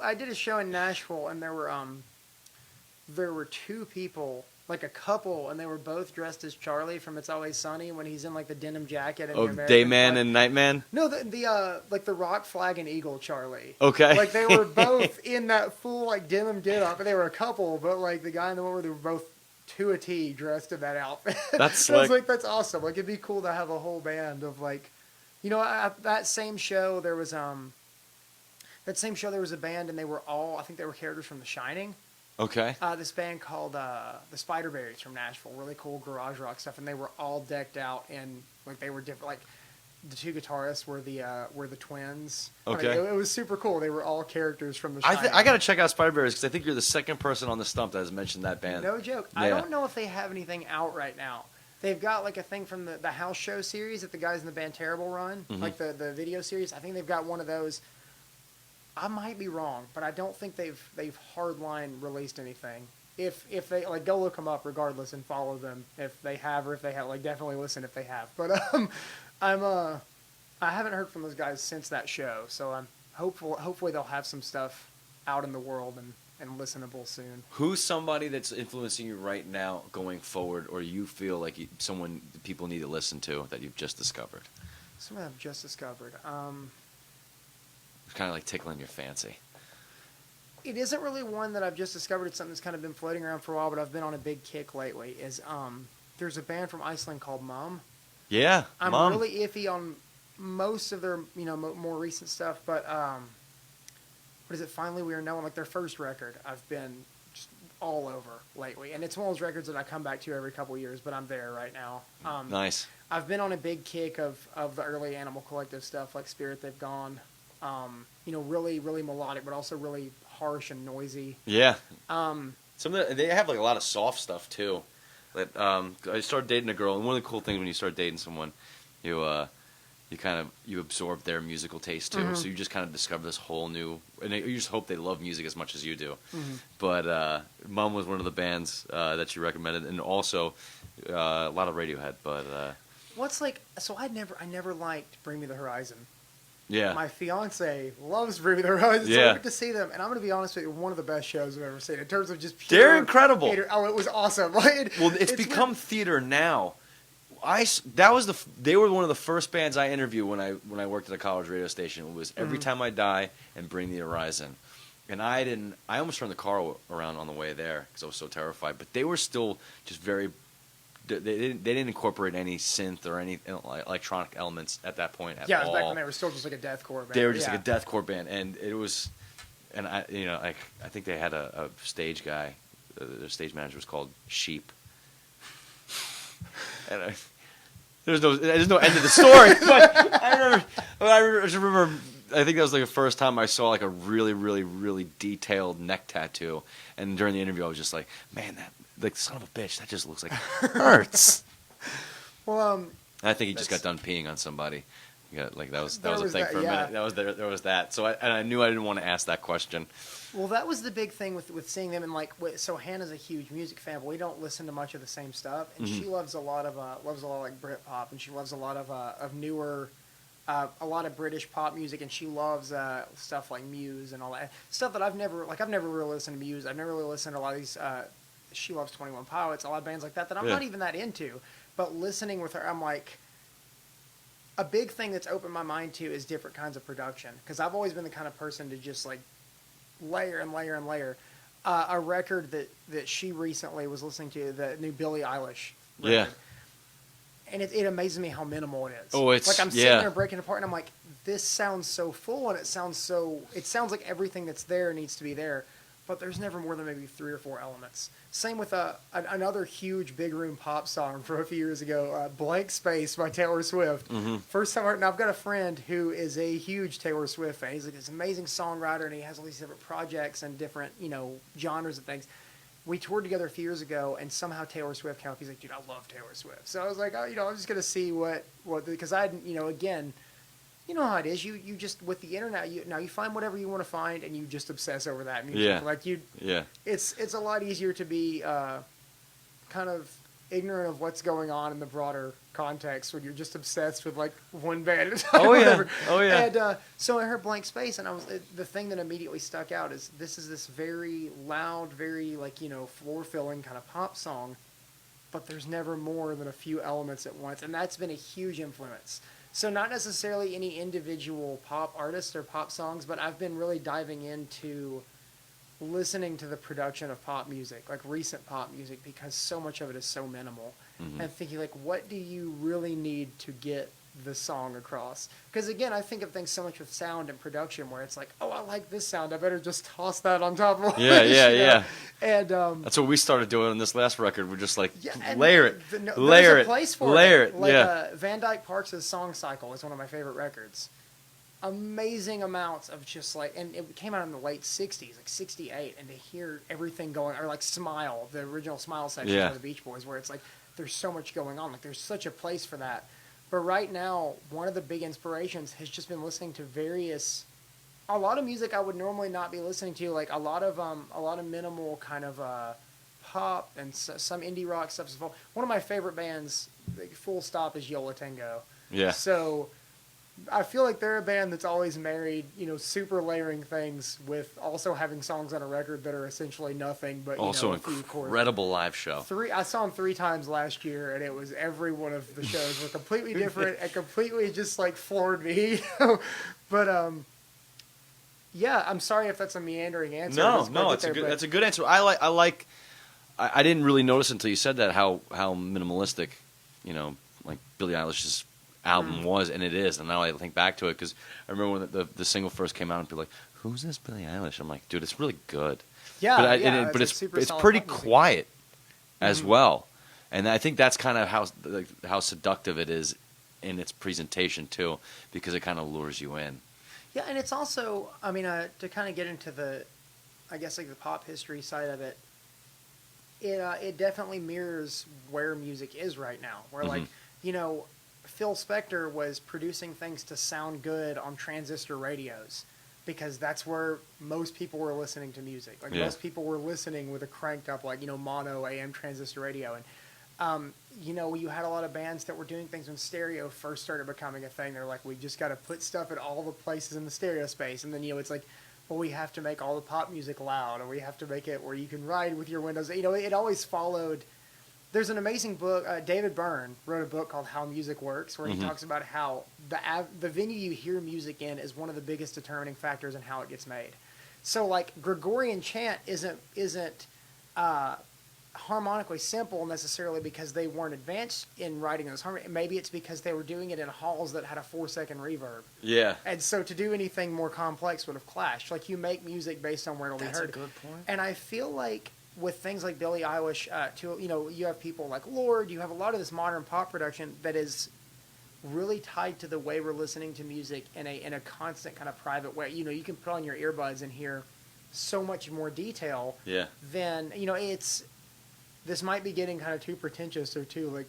B: I did a show in Nashville, and there were two people, like a couple, and they were both dressed as Charlie from It's Always Sunny when he's in like the denim jacket. And the
A: Dayman and Nightman.
B: No, the like the Rock, Flag, and Eagle Charlie.
A: Okay.
B: Like they were both in that full like denim get up, and they were a couple, but like the guy and the woman, they were both to a T dressed in that outfit.
A: That's
B: I was like, that's awesome. Like it'd be cool to have a whole band of like, at that same show there was a band, and they were all, I think they were characters from The Shining.
A: Okay.
B: This band called the Spiderberries from Nashville, really cool garage rock stuff, and they were all decked out in like they were different. Like the two guitarists were the twins.
A: Okay.
B: It was super cool. They were all characters from The Shining.
A: I got to check out Spiderberries because I think you're the second person on the Stump that has mentioned that band.
B: No joke.
A: Yeah.
B: I don't know if they have anything out right now. They've got like a thing from the house show series that the guys in the band Terrible run, like the video series. I think they've got one of those. I might be wrong, but I don't think they've hardline released anything. If they like, go look them up regardless and follow them if they have, or if they have, like definitely listen if they have. But I haven't heard from those guys since that show, so I'm hopefully they'll have some stuff out in the world and listenable soon.
A: Who's somebody that's influencing you right now going forward, or you feel like someone people need to listen to that you've just discovered?
B: Someone I've just discovered.
A: It's kind of like tickling your fancy.
B: It isn't really one that I've just discovered. It's something that's kind of been floating around for a while, but I've been on a big kick lately. There's a band from Iceland called Mum.
A: Yeah,
B: I'm
A: Mum.
B: really iffy on most of their more recent stuff, but what is it? Finally We Are Known, like their first record, I've been just all over lately, and it's one of those records that I come back to every couple of years. But I'm there right now.
A: Nice.
B: I've been on a big kick of the early Animal Collective stuff, like Spirit They've Gone. Really, really melodic, but also really harsh and noisy.
A: Yeah. They have like a lot of soft stuff too. But I started dating a girl, and one of the cool things when you start dating someone, you absorb their musical taste too. So you just kind of discover this whole new, and you just hope they love music as much as you do. But Mum was one of the bands that you recommended, and also a lot of Radiohead. But
B: I never liked Bring Me the Horizon.
A: Yeah.
B: My fiance loves Bring Me the Horizon, so
A: Yeah.
B: I went to see them, and I'm going to be honest with you, one of the best shows I've ever seen in terms of just pure...
A: They're incredible.
B: Theater. Oh, it was awesome.
A: It's become theater now. They were one of the first bands I interviewed when I worked at a college radio station. It was Every Time I Die and Bring the Horizon. And I almost turned the car around on the way there because I was so terrified. But they were still just very... They didn't incorporate any synth or any electronic elements at that point at all.
B: Yeah, back when they were still just like a deathcore band.
A: They were just like a deathcore band, and it was, and I think they had a stage guy. Their stage manager was called Sheep. And there's no end to the story. But I just remember. I think that was like the first time I saw like a really, really, really detailed neck tattoo. And during the interview, I was just like, man, that like son of a bitch, that just looks like it hurts.
B: Well,
A: I think he just got
B: that's
A: done peeing on somebody. You got, like that was
B: there
A: a
B: was
A: thing
B: that,
A: for a
B: yeah.
A: minute. There was that. So I knew I didn't want to ask that question.
B: Well, that was the big thing with seeing them, and like, so Hannah's a huge music fan, but we don't listen to much of the same stuff, and
A: Mhm.
B: she loves a lot of like Britpop, and she loves a lot of newer, a lot of British pop music, and she loves stuff like Muse and all that stuff that I've never really listened to Muse. I've never really listened to a lot of these. She loves 21 Pilots, a lot of bands like that that I'm
A: Yeah.
B: not even that into, but listening with her, I'm like. A big thing that's opened my mind to is different kinds of production because I've always been the kind of person to just like layer and layer and layer. A record that she recently was listening to, the new Billie Eilish record.
A: Yeah.
B: And it amazes me how minimal it is.
A: Oh, it's
B: like I'm sitting
A: yeah.
B: there breaking it apart, and I'm like, this sounds so full, and it sounds like everything that's there needs to be there, but there's never more than maybe 3 or 4 elements. Same with another huge big room pop song from a few years ago, "Blank Space" by Taylor Swift.
A: Mm-hmm.
B: First time I heard, and I've got a friend who is a huge Taylor Swift fan. He's like this amazing songwriter, and he has all these different projects and different genres and things. We toured together a few years ago, and somehow Taylor Swift came up. He's like, "Dude, I love Taylor Swift." So I was like, "Oh, I'm just gonna see what because I, again, you know how it is. You just with the internet, you find whatever you want to find, and you just obsess over that music.
A: Yeah.
B: Like
A: Yeah.
B: it's a lot easier to be kind of ignorant of what's going on in the broader context when you're just obsessed with like one band at a time.
A: Oh,
B: or
A: yeah.
B: whatever.
A: Oh, yeah.
B: And so I heard "Blank Space," and the thing that immediately stuck out is this very loud, very floor filling kind of pop song, but there's never more than a few elements at once, and that's been a huge influence. So not necessarily any individual pop artists or pop songs, but I've been really diving into listening to the production of pop music, like recent pop music, because so much of it is so minimal.
A: Mm-hmm.
B: And thinking like, what do you really need to get the song across? Because again, I think of things so much with sound and production where it's like, oh, I like this sound, I better just toss that on top of all
A: Yeah,
B: this,
A: yeah, yeah.
B: And
A: That's what we started doing on this last record. We're just like,
B: and
A: layer it,
B: there's
A: layer
B: a
A: it,
B: place for
A: layer it.
B: Like,
A: Yeah.
B: Van Dyke Parks' Song Cycle is one of my favorite records. Amazing amounts of just like, and it came out in the late 60s, like 68, and to hear everything going, or like Smile, the original Smile section
A: Yeah.
B: of the Beach Boys, where it's like, there's so much going on. Like, there's such a place for that. But right now, one of the big inspirations has just been listening to a lot of music I would normally not be listening to, like a lot of minimal kind of pop and some indie rock stuff. One of my favorite bands, like, full stop, is Yola Tango.
A: Yeah.
B: So I feel like they're a band that's always married, super layering things with also having songs on a record that are essentially nothing but
A: Also
B: a few chords.
A: incredible live show.
B: I saw them 3 times last year, and it was every one of the shows were completely different and completely just like floored me. But yeah, I'm sorry if that's a meandering answer.
A: No, it's that's a good answer. I didn't really notice until you said that how minimalistic, like Billie Eilish's album was, and it is. And now I think back to it because I remember when the single first came out, and people were like, "Who's this Billie Eilish?" I'm like, "Dude, it's really good."
B: Yeah,
A: but
B: it's
A: it's pretty quiet as
B: Mhm.
A: well, and I think that's kind of how seductive it is in its presentation too, because it kind of lures you in.
B: Yeah, and it's also, I mean, to kind of get into the, I guess, like the pop history side of it, it definitely mirrors where music is right now. Where, like, Phil Spector was producing things to sound good on transistor radios because that's where most people were listening to music. Like, most people were listening with a cranked up, like, mono AM transistor radio. And, you had a lot of bands that were doing things when stereo first started becoming a thing. They're like, we just got to put stuff at all the places in the stereo space. And then, it's like, well, we have to make all the pop music loud, and we have to make it where you can ride with your windows. It always followed. There's an amazing book. David Byrne wrote a book called How Music Works, where he talks about how the venue you hear music in is one of the biggest determining factors in how it gets made. So, like, Gregorian chant isn't harmonically simple necessarily because they weren't advanced in writing those harmonies. Maybe it's because they were doing it in halls that had a 4-second reverb.
A: Yeah.
B: And so to do anything more complex would have clashed. Like, you make music based on where it'll be heard.
A: That's a good point.
B: And I feel like with things like Billie Eilish, you have people like Lorde, you have a lot of this modern pop production that is really tied to the way we're listening to music in a constant kind of private way. You can put on your earbuds and hear so much more detail than, this might be getting kind of too pretentious or too, like,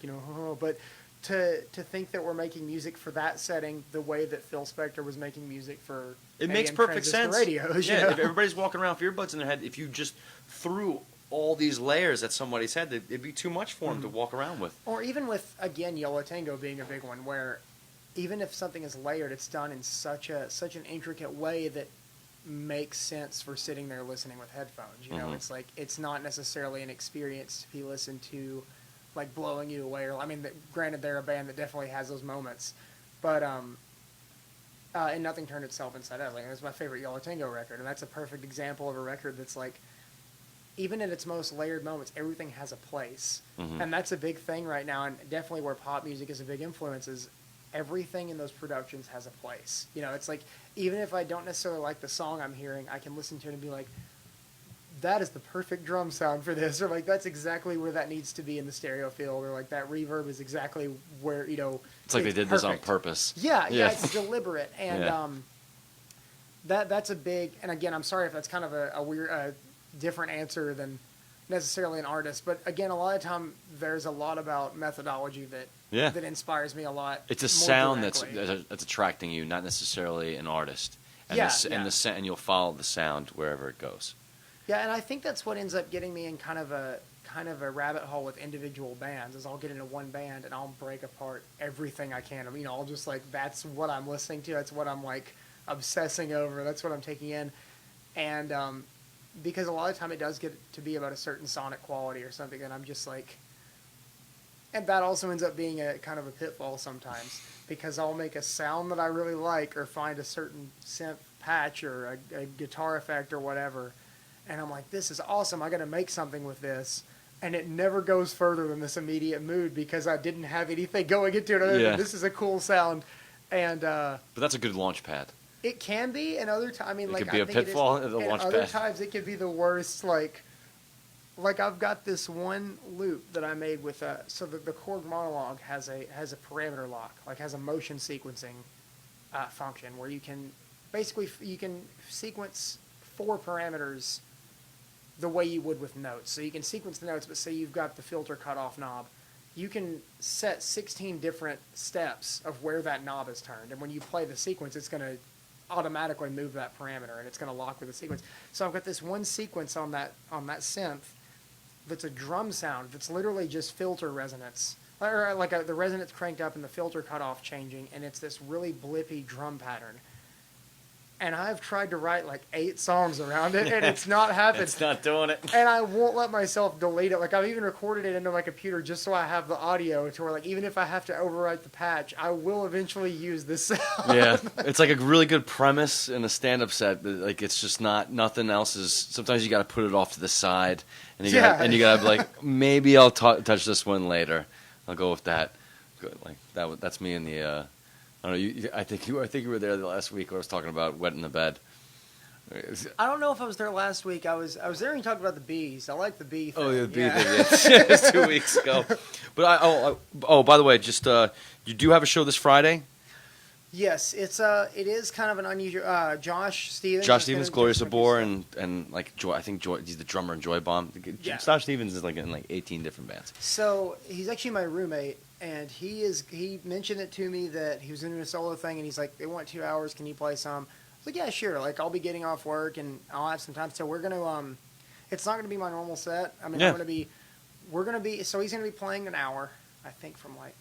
B: but to think that we're making music for that setting the way that Phil Spector was making music for
A: It makes
B: AM
A: perfect
B: transistor
A: sense.
B: radios.
A: Yeah,
B: You know?
A: if everybody's walking around with earbuds in their head, if you just threw all these layers at somebody's head, it'd be too much for them to walk around with.
B: Or even with, again, Yellow Tango being a big one, where even if something is layered, it's done in such an intricate way that makes sense for sitting there listening with headphones. You know, it's like, it's not necessarily an experience to be listened to, like, blowing you away. Or, I mean, granted, they're a band that definitely has those moments, but and Nothing Turned Itself Inside Out. Like, it's my favorite Yellow Tango record, and that's a perfect example of a record that's like, even in its most layered moments, everything has a place. And that's a big thing right now, and definitely where pop music is a big influence is everything in those productions has a place. You know, it's like, even if I don't necessarily like the song I'm hearing, I can listen to it and be like, that is the perfect drum sound for this, or like, that's exactly where that needs to be in the stereo field, or like, that reverb is exactly where, you know,
A: it's like they did this on purpose.
B: Yeah, it's deliberate. And that's a big, and again, I'm sorry if that's kind of a weird, different answer than necessarily an artist, but again, a lot of time there's a lot about methodology that inspires me a lot.
A: It's a sound that's attracting you, not necessarily an artist. And and you'll follow the sound wherever it goes.
B: Yeah, and I think that's what ends up getting me in kind of a rabbit hole with individual bands. Is I'll get into one band and I'll break apart everything I can. I mean, I'll just like, that's what I'm listening to. That's what I'm like obsessing over. That's what I'm taking in, and because a lot of time it does get to be about a certain sonic quality or something, and I'm just like, and that also ends up being a kind of a pitfall sometimes, because I'll make a sound that I really like or find a certain synth patch or a guitar effect or whatever, and I'm like, this is awesome, I gotta make something with this, and it never goes further than this immediate mood because I didn't have anything going into it other than this is a cool sound. And
A: but that's a good launch pad.
B: It can be, and other times, I mean, like,
A: it could be a pitfall at the launch pad.
B: Other times it could be the worst. Like I've got this one loop that I made with so the chord monologue has a parameter lock, like has a motion sequencing function where you can basically sequence 4 parameters the way you would with notes. So you can sequence the notes, but say you've got the filter cutoff knob, you can set 16 different steps of where that knob is turned, and when you play the sequence, it's going to automatically move that parameter, and it's going to lock with the sequence. So I've got this one sequence on that synth that's a drum sound that's literally just filter resonance, or like the resonance cranked up and the filter cutoff changing, and it's this really blippy drum pattern. And I've tried to write like 8 songs around it, and it's not happened.
A: It's not doing it.
B: And I won't let myself delete it. Like, I've even recorded it into my computer just so I have the audio to where, like, even if I have to overwrite the patch, I will eventually use this sound.
A: Yeah, it's like a really good premise in a stand-up set, but like it's just nothing else is. Sometimes you got to put it off to the side, and you got to be like, maybe I'll touch this one later. I'll go with that. Good, like that. That's me in the. I don't know. I think you were there the last week. Where I was talking about wet in the bed.
B: I don't know if I was there last week. I was there and you talked about the bees. I like the bee thing.
A: Oh, the bee thing. Yeah. It was 2 weeks ago. But by the way, just you do have a show this Friday.
B: Yes, it is kind of an unusual. Josh Stevens.
A: Josh Stevens, Glorious Abor, and like Joy. I think Joy. He's the drummer in Joy Bomb.
B: Yeah.
A: Josh Stevens is like in like 18 different bands.
B: So he's actually my roommate, and he mentioned it to me that he was doing a solo thing, and he's like, they want 2 hours. Can you play some? I was like, yeah, sure. Like, I'll be getting off work, and I'll have some time. So we're gonna it's not gonna be my normal set. I mean,
A: yeah.
B: So he's gonna be playing an hour, I think, from like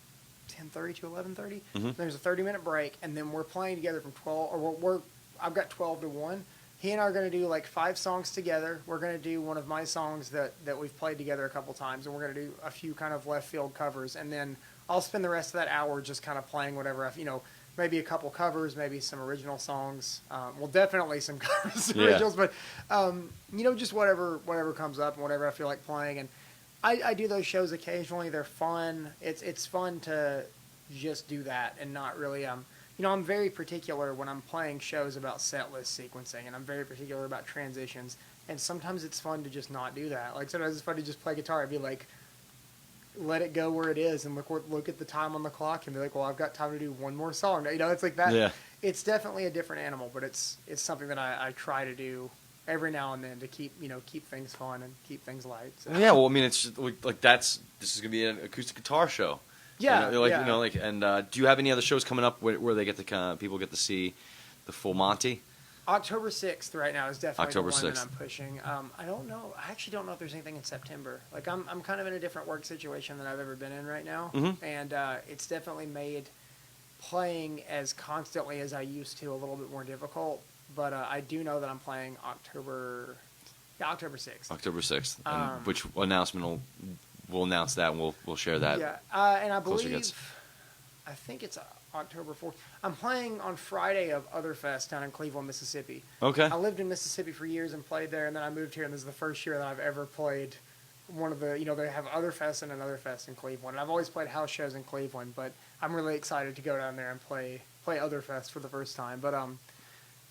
B: 10:30 to 11:30.
A: Mm-hmm.
B: There's a 30-minute break, and then we're playing together from 12. Or I've got 12 to 1. He and I are going to do like 5 songs together. We're going to do one of my songs that we've played together a couple times, and we're going to do a few kind of left field covers, and then I'll spend the rest of that hour just kind of playing whatever, maybe a couple covers, maybe some original songs. Well, definitely some covers, originals, but just whatever comes up and whatever I feel like playing. And I do those shows occasionally. They're fun. It's fun to just do that and not really I'm very particular when I'm playing shows about set list sequencing, and I'm very particular about transitions. And sometimes it's fun to just not do that. Like, sometimes it's fun to just play guitar and be like, let it go where it is, and look at the time on the clock and be like, well, I've got time to do one more song. It's like that. Yeah. It's definitely a different animal, but it's something that I try to do every now and then to keep things fun and keep things light. So.
A: Yeah, well, I mean, it's just, like this is gonna be an acoustic guitar show.
B: Yeah,
A: like
B: yeah.
A: and do you have any other shows coming up where they get to people get to see the full Monty?
B: October 6th right now is definitely
A: October
B: the one that
A: 6th.
B: I'm pushing. I don't know. I actually don't know if there's anything in September. Like I'm kind of in a different work situation than I've ever been in right now, and it's definitely made playing as constantly as I used to a little bit more difficult. But I do know that I'm playing October 6th.
A: October 6th. And which announcement we'll announce that, and we'll share that.
B: Yeah, and I
A: closer
B: believe
A: gets.
B: I think it's October 4th. I'm playing on Friday of Otherfest down in Cleveland, Mississippi.
A: Okay.
B: I lived in Mississippi for years and played there, and then I moved here, and this is the first year that I've ever played one of the, they have Otherfest and another fest in Cleveland. And I've always played house shows in Cleveland, but I'm really excited to go down there and play Otherfest for the first time. But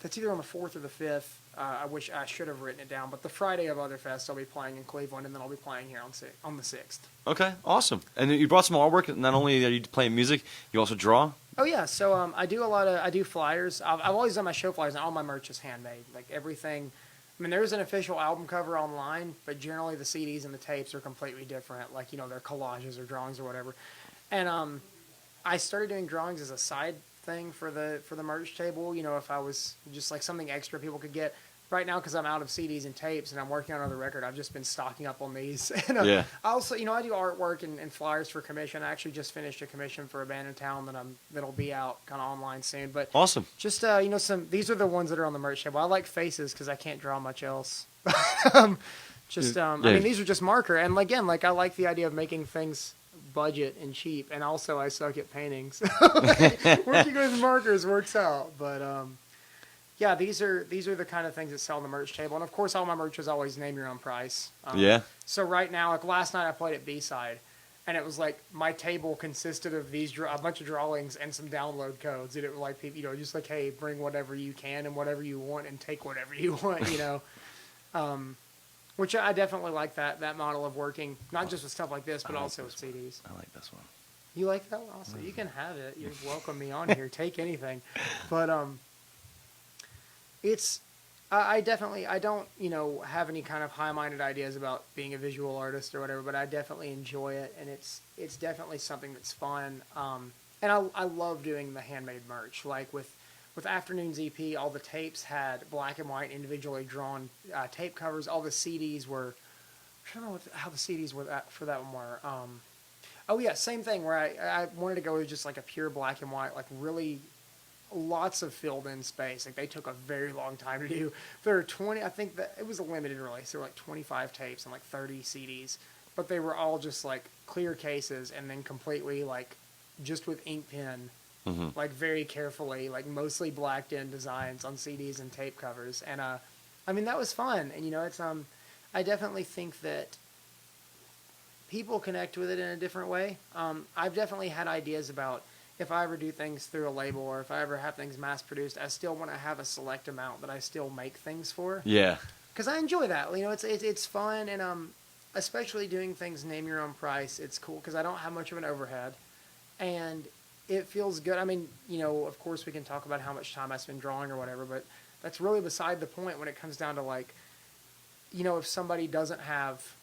B: that's either on the 4th or the 5th. I wish I should have written it down, but the Friday of Otherfest I'll be playing in Cleveland, and then I'll be playing here on the 6th.
A: Okay, awesome. And you brought some artwork. Not only are you playing music, you also draw.
B: Oh yeah, so I do flyers. I've always done my show flyers, and all my merch is handmade. Like everything. I mean, there's an official album cover online, but generally the CDs and the tapes are completely different. Like they're collages or drawings or whatever. And I started doing drawings as a side thing for the merch table. If I was just like something extra people could get. Right now, because I'm out of CDs and tapes and I'm working on another record, I've just been stocking up on these. And,
A: yeah.
B: I also, I do artwork and flyers for commission. I actually just finished a commission for a band in town that'll be out kind of online soon. But
A: awesome.
B: Just these are the ones that are on the merch table. I like faces because I can't draw much else. I mean, these are just marker. And again, like I like the idea of making things budget and cheap. And also, I suck at paintings. Working with markers works out, but. Yeah, these are the kind of things that sell on the merch table, and of course, all my merch is always name your own price.
A: Yeah.
B: So right now, like last night, I played at B-side, and it was like my table consisted of a bunch of drawings and some download codes, and it was like people, just like, hey, bring whatever you can and whatever you want, and take whatever you want, Which I definitely like that model of working, not just with stuff like this, but also with CDs.
A: I like this one.
B: You like that one? Also, you can have it. You're welcome me on here. Take anything, but I don't, have any kind of high-minded ideas about being a visual artist or whatever, but I definitely enjoy it, and it's definitely something that's fun. And I love doing the handmade merch. Like with Afternoon's EP, all the tapes had black and white individually drawn tape covers. All the CDs were, I don't know how the CDs were for that one were. Oh yeah, same thing where I wanted to go with just like a pure black and white, like really lots of filled in space. Like they took a very long time to do. There were 20, I think that it was a limited release. There were like 25 tapes and like 30 CDs, but they were all just like clear cases and then completely like just with ink pen, like very carefully, like mostly blacked in designs on CDs and tape covers. And I mean that was fun. And it's I definitely think that people connect with it in a different way. I've definitely had ideas about if I ever do things through a label or if I ever have things mass produced, I still want to have a select amount that I still make things for.
A: Yeah.
B: Because I enjoy that. It's fun, and especially doing things name your own price. It's cool because I don't have much of an overhead, and it feels good. I mean, of course we can talk about how much time I spend drawing or whatever, but that's really beside the point when it comes down to like, if somebody doesn't have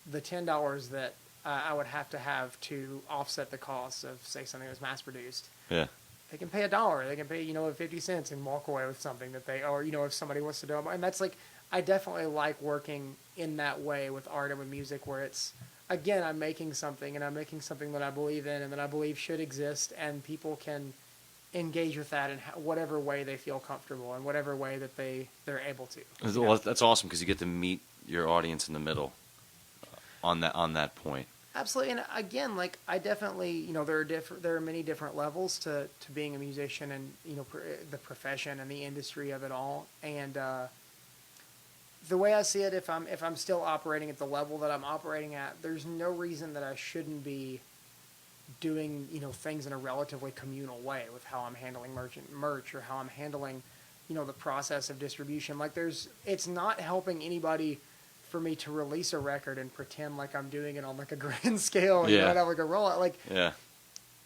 B: the $10 that I would have to offset the cost of, say, something that was mass-produced.
A: Yeah.
B: They can pay $1. They can pay, 50 cents and walk away with something that or, if somebody wants to do it. And that's like, I definitely like working in that way with art and with music where it's, again, I'm making something and I'm making something that I believe in and that I believe should exist and people can engage with that in whatever way they feel comfortable and whatever way that they're able to.
A: Well, that's awesome because you get to meet your audience in the middle. On that point.
B: Absolutely, and again, like I definitely, there are many different levels to being a musician and the profession and the industry of it all. And the way I see it, if I'm still operating at the level that I'm operating at, there's no reason that I shouldn't be doing things in a relatively communal way with how I'm handling merch or how I'm handling the process of distribution. Like it's not helping anybody for me to release a record and pretend like I'm doing it on like a grand scale and have like a rollout. Like,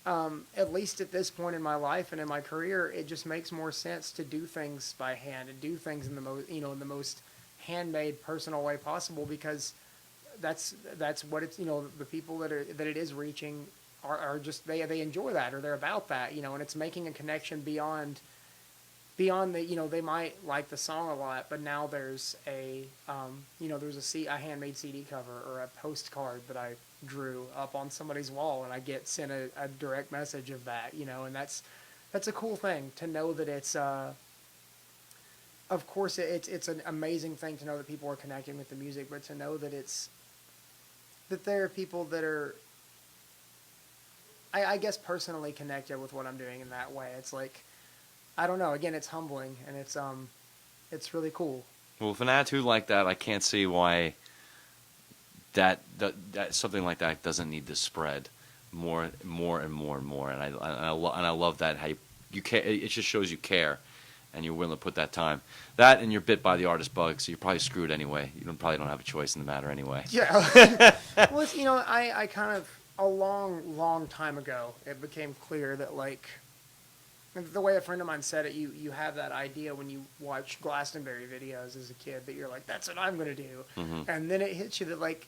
B: at least at this point in my life and in my career, it just makes more sense to do things by hand and do things in the most, in the most handmade, personal way possible because that's what it's, the people that it is reaching are just they enjoy that, or they're about that, and it's making a connection beyond the, they might like the song a lot, but now there's a handmade CD cover or a postcard that I drew up on somebody's wall, and I get sent a direct message of that, and that's a cool thing to know that it's of course it's an amazing thing to know that people are connecting with the music, but to know that there are people that are, I guess, personally connected with what I'm doing in that way. It's like, I don't know. Again, it's humbling, and it's really cool.
A: Well, with an attitude like that, I can't see why that something like that doesn't need to spread more and more and more and more. And I love that how you care. It just shows you care, and you're willing to put that time. That, and you're bit by the artist bug, so you're probably screwed anyway. You probably don't have a choice in the matter anyway.
B: Yeah. Well, it's, I kind of, a long time ago, it became clear that, like, the way a friend of mine said it, you have that idea when you watch Glastonbury videos as a kid that you're like, that's what I'm going to do.
A: Mm-hmm.
B: And then it hits you that, like,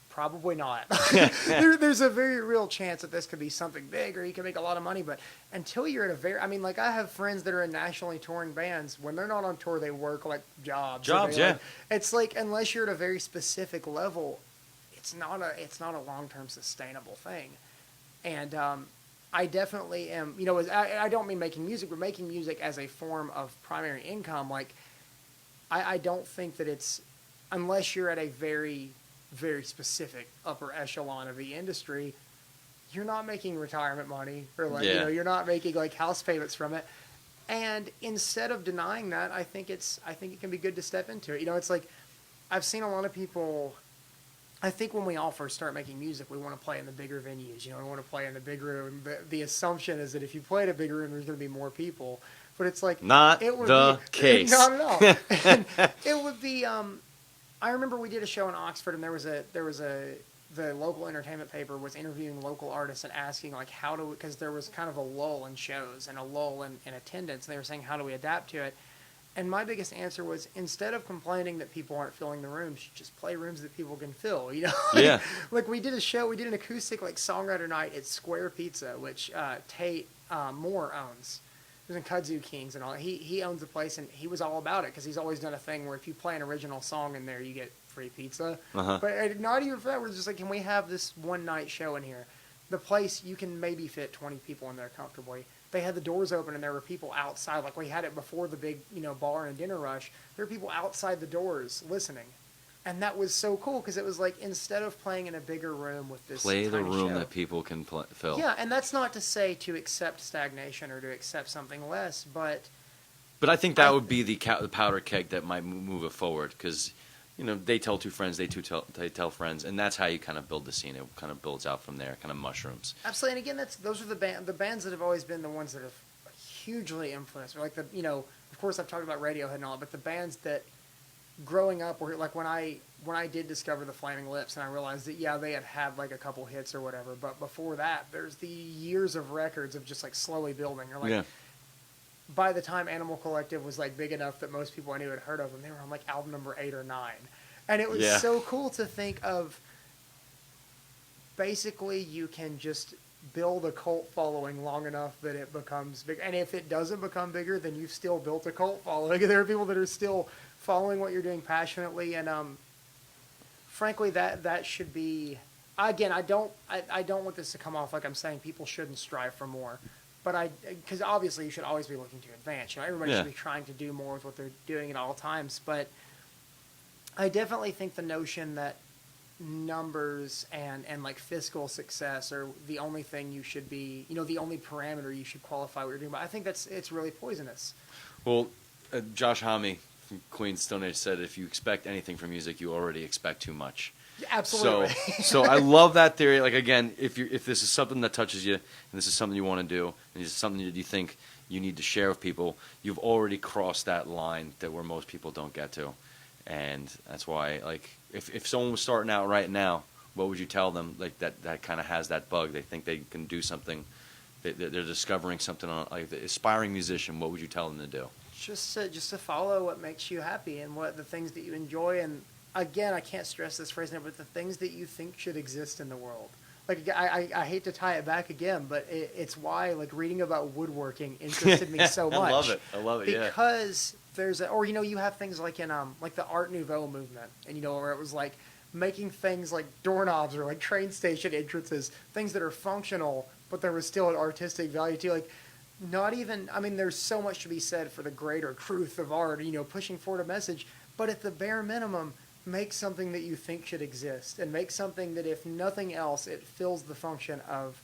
B: probably not. There's a very real chance that this could be something big, or you can make a lot of money. But until you're at I have friends that are in nationally touring bands. When they're not on tour, they work like jobs.
A: Yeah.
B: It's like, unless you're at a very specific level, it's not a long-term sustainable thing. And I definitely am, I don't mean making music, but making music as a form of primary income. Like, I don't think that it's, unless you're at a very, very specific upper echelon of the industry, you're not making retirement money, or like, you're not making like house payments from it. And instead of denying that, I think it can be good to step into it. It's like, I've seen a lot of people, I think when we all first start making music, we want to play in the bigger venues. We want to play in the big room. The assumption is that if you play in a big room, there's going to be more people. But it's like,
A: not the case.
B: Not at all. And it would be. I remember we did a show in Oxford, and there was the local entertainment paper was interviewing local artists and asking, like, because there was kind of a lull in shows and a lull in attendance. And they were saying, how do we adapt to it? And my biggest answer was, instead of complaining that people aren't filling the rooms, just play rooms that people can fill,
A: Yeah.
B: Like, we did an acoustic, like, songwriter night at Square Pizza, which Tate Moore owns. He was in Kudzu Kings and all. He owns the place, and he was all about it, because he's always done a thing where if you play an original song in there, you get free pizza.
A: Uh-huh.
B: But not even for that. We're just like, can we have this one-night show in here? The place, you can maybe fit 20 people in there comfortably. They had the doors open, and there were people outside. Like, we had it before the big, bar and dinner rush. There were people outside the doors listening. And that was so cool, because it was like, instead of playing in a bigger room with this
A: play the room
B: show,
A: that people can fill.
B: Yeah, and that's not to say to accept stagnation or to accept something less, but
A: I think that would be the powder keg that might move it forward, because they tell two friends, they tell friends, and that's how you kind of build the scene. It kind of builds out from there, kind of mushrooms.
B: Absolutely, and again, those are the bands that have always been the ones that have hugely influenced me. Like of course, I've talked about Radiohead and all, but the bands that growing up were like, when I did discover the Flaming Lips, and I realized that they had like a couple hits or whatever, but before that, there's the years of records of just like slowly building. Or like, by the time Animal Collective was like big enough that most people I knew had heard of them, they were on like album number 8 or 9. And it was so cool to think of, basically you can just build a cult following long enough that it becomes big. And if it doesn't become bigger, then you've still built a cult following. There are people that are still following what you're doing passionately. And frankly, that should be, again, I don't want this to come off like I'm saying people shouldn't strive for more. But because obviously you should always be looking to advance. Everybody should be trying to do more with what they're doing at all times. But I definitely think the notion that numbers and like fiscal success are the only thing you should be, the only parameter you should qualify what you're doing. But I think it's really poisonous.
A: Well, Josh Homme from Queen's Stone Age said, if you expect anything from music, you already expect too much.
B: Absolutely.
A: So I love that theory. Like, again, if this is something that touches you, and this is something you want to do, and this is something that you think you need to share with people, you've already crossed that line where most people don't get to. And that's why, like, if someone was starting out right now, what would you tell them? Like, that kind of has that bug. They think they can do something. They're discovering something. Like the aspiring musician, what would you tell them to do?
B: Just to follow what makes you happy and what the things that you enjoy. And again, I can't stress this phrase enough, but the things that you think should exist in the world. like I hate to tie it back again, but it's why like reading about woodworking interested me so much.
A: I love it. Yeah.
B: Because there's or you have things like in like the Art Nouveau movement, and where it was like making things like doorknobs or like train station entrances, things that are functional, but there was still an artistic value to like. Not even, I mean, there's so much to be said for the greater truth of art, pushing forward a message, but at the bare minimum, make something that you think should exist, and make something that, if nothing else, it fills the function of,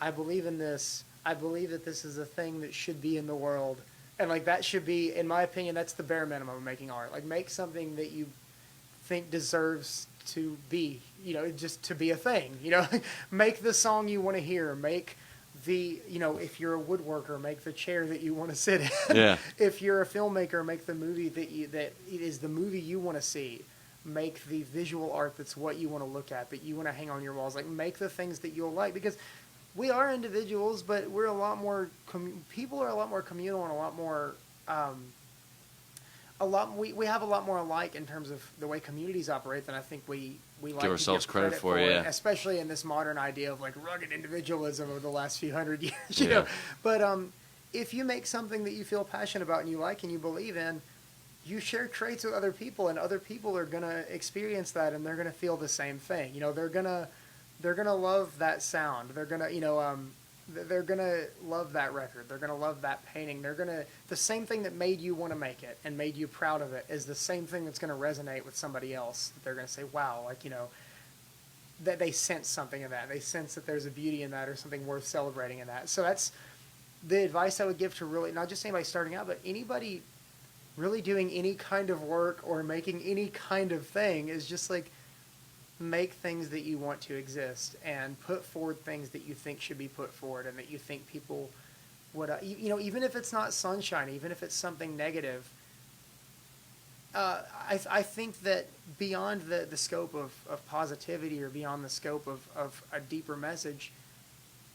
B: I believe in this, I believe that this is a thing that should be in the world, and like that should be, in my opinion, that's the bare minimum of making art. Like make something that you think deserves to be, just to be a thing, make the song you want to hear, make the if you're a woodworker, make the chair that you want to sit in.
A: Yeah.
B: If you're a filmmaker, make the movie that is the movie you want to see. Make the visual art that's what you want to look at, that you want to hang on your walls. Like make the things that you'll like, because we are individuals, but we're a lot more people are a lot more communal and a lot more we have a lot more alike in terms of the way communities operate than I think we like
A: give ourselves credit for, yeah.
B: Especially in this modern idea of like rugged individualism over the last few hundred years,
A: Yeah.
B: But if you make something that you feel passionate about and you like and you believe in, you share traits with other people, and other people are gonna experience that, and they're gonna feel the same thing. They're gonna love that sound. They're gonna they're gonna love that record. They're gonna love that painting. The same thing that made you want to make it and made you proud of it is the same thing that's gonna resonate with somebody else. They're gonna say, "Wow!" Like that they sense something in that. They sense that there's a beauty in that or something worth celebrating in that. So that's the advice I would give to really not just anybody starting out, but anybody really doing any kind of work or making any kind of thing is just like. Make things that you want to exist and put forward things that you think should be put forward and that you think people would, even if it's not sunshine, even if it's something negative, I think that beyond the scope of positivity or beyond the scope of a deeper message,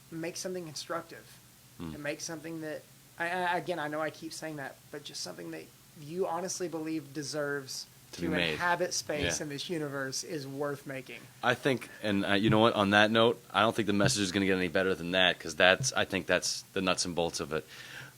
B: make something constructive and make something that, again, I know I keep saying that, but just something that you honestly believe deserves to inhabit space in this universe is worth making. I
A: think, and you know what? On that note, I don't think the message is going to get any better than that, because I think that's the nuts and bolts of it.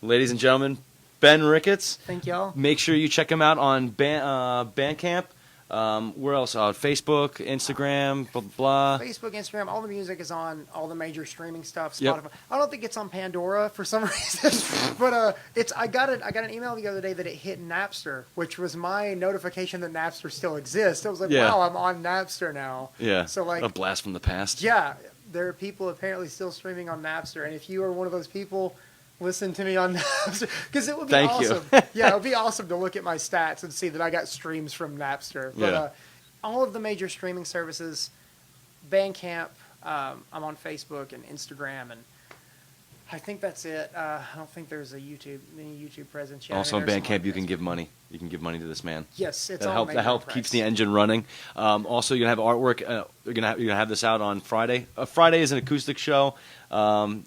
A: Ladies and gentlemen, Ben Ricketts.
B: Thank y'all.
A: Make sure you check him out on Bandcamp. Where else? Facebook, Instagram, blah, blah, blah.
B: Facebook, Instagram, all the music is on all the major streaming stuff. Spotify.
A: Yep.
B: I don't think it's on Pandora for some reason, but I got an email the other day that it hit Napster, which was my notification that Napster still exists. I was like, wow, I'm on Napster now.
A: Yeah.
B: So like
A: a blast from the past.
B: Yeah, there are people apparently still streaming on Napster, and if you are one of those people, listen to me on Napster, because it would be awesome. Yeah, it would be awesome to look at my stats and see that I got streams from Napster. But all of the major streaming services, Bandcamp, I'm on Facebook and Instagram, and I think that's it. I don't think there's any YouTube presence yet.
A: Also on Bandcamp, you can give money. You can give money to this man.
B: Yes, it's
A: all that help keeps the engine running. Also, you're gonna have artwork. You're gonna have this out on Friday. Friday is an acoustic show from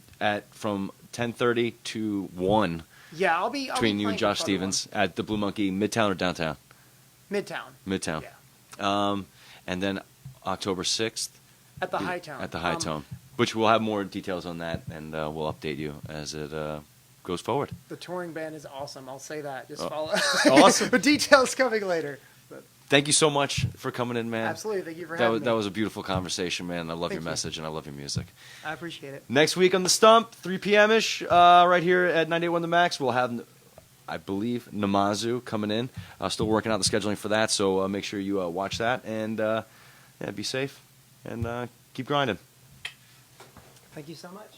A: 10:30 to 1.
B: Yeah, I'll be
A: between you and Josh Stevens at the Blue Monkey, Midtown or downtown?
B: Midtown.
A: Yeah. And then October 6th
B: at the High Tone.
A: At the High Tone, which we'll have more details on that, and we'll update you as it goes forward.
B: The touring band is awesome. I'll say that. Just follow.
A: Awesome.
B: The details coming later. But.
A: Thank you so much for coming in, man.
B: Absolutely. Thank you for having me.
A: That was a beautiful conversation, man. I love your message, and I love your music.
B: I appreciate it.
A: Next week on the Stump, 3 p.m.-ish, right here at 98.1 The Max, we'll have, I believe, Namazu coming in. Still working out the scheduling for that, so make sure you watch that. And be safe and keep grinding.
B: Thank you so much.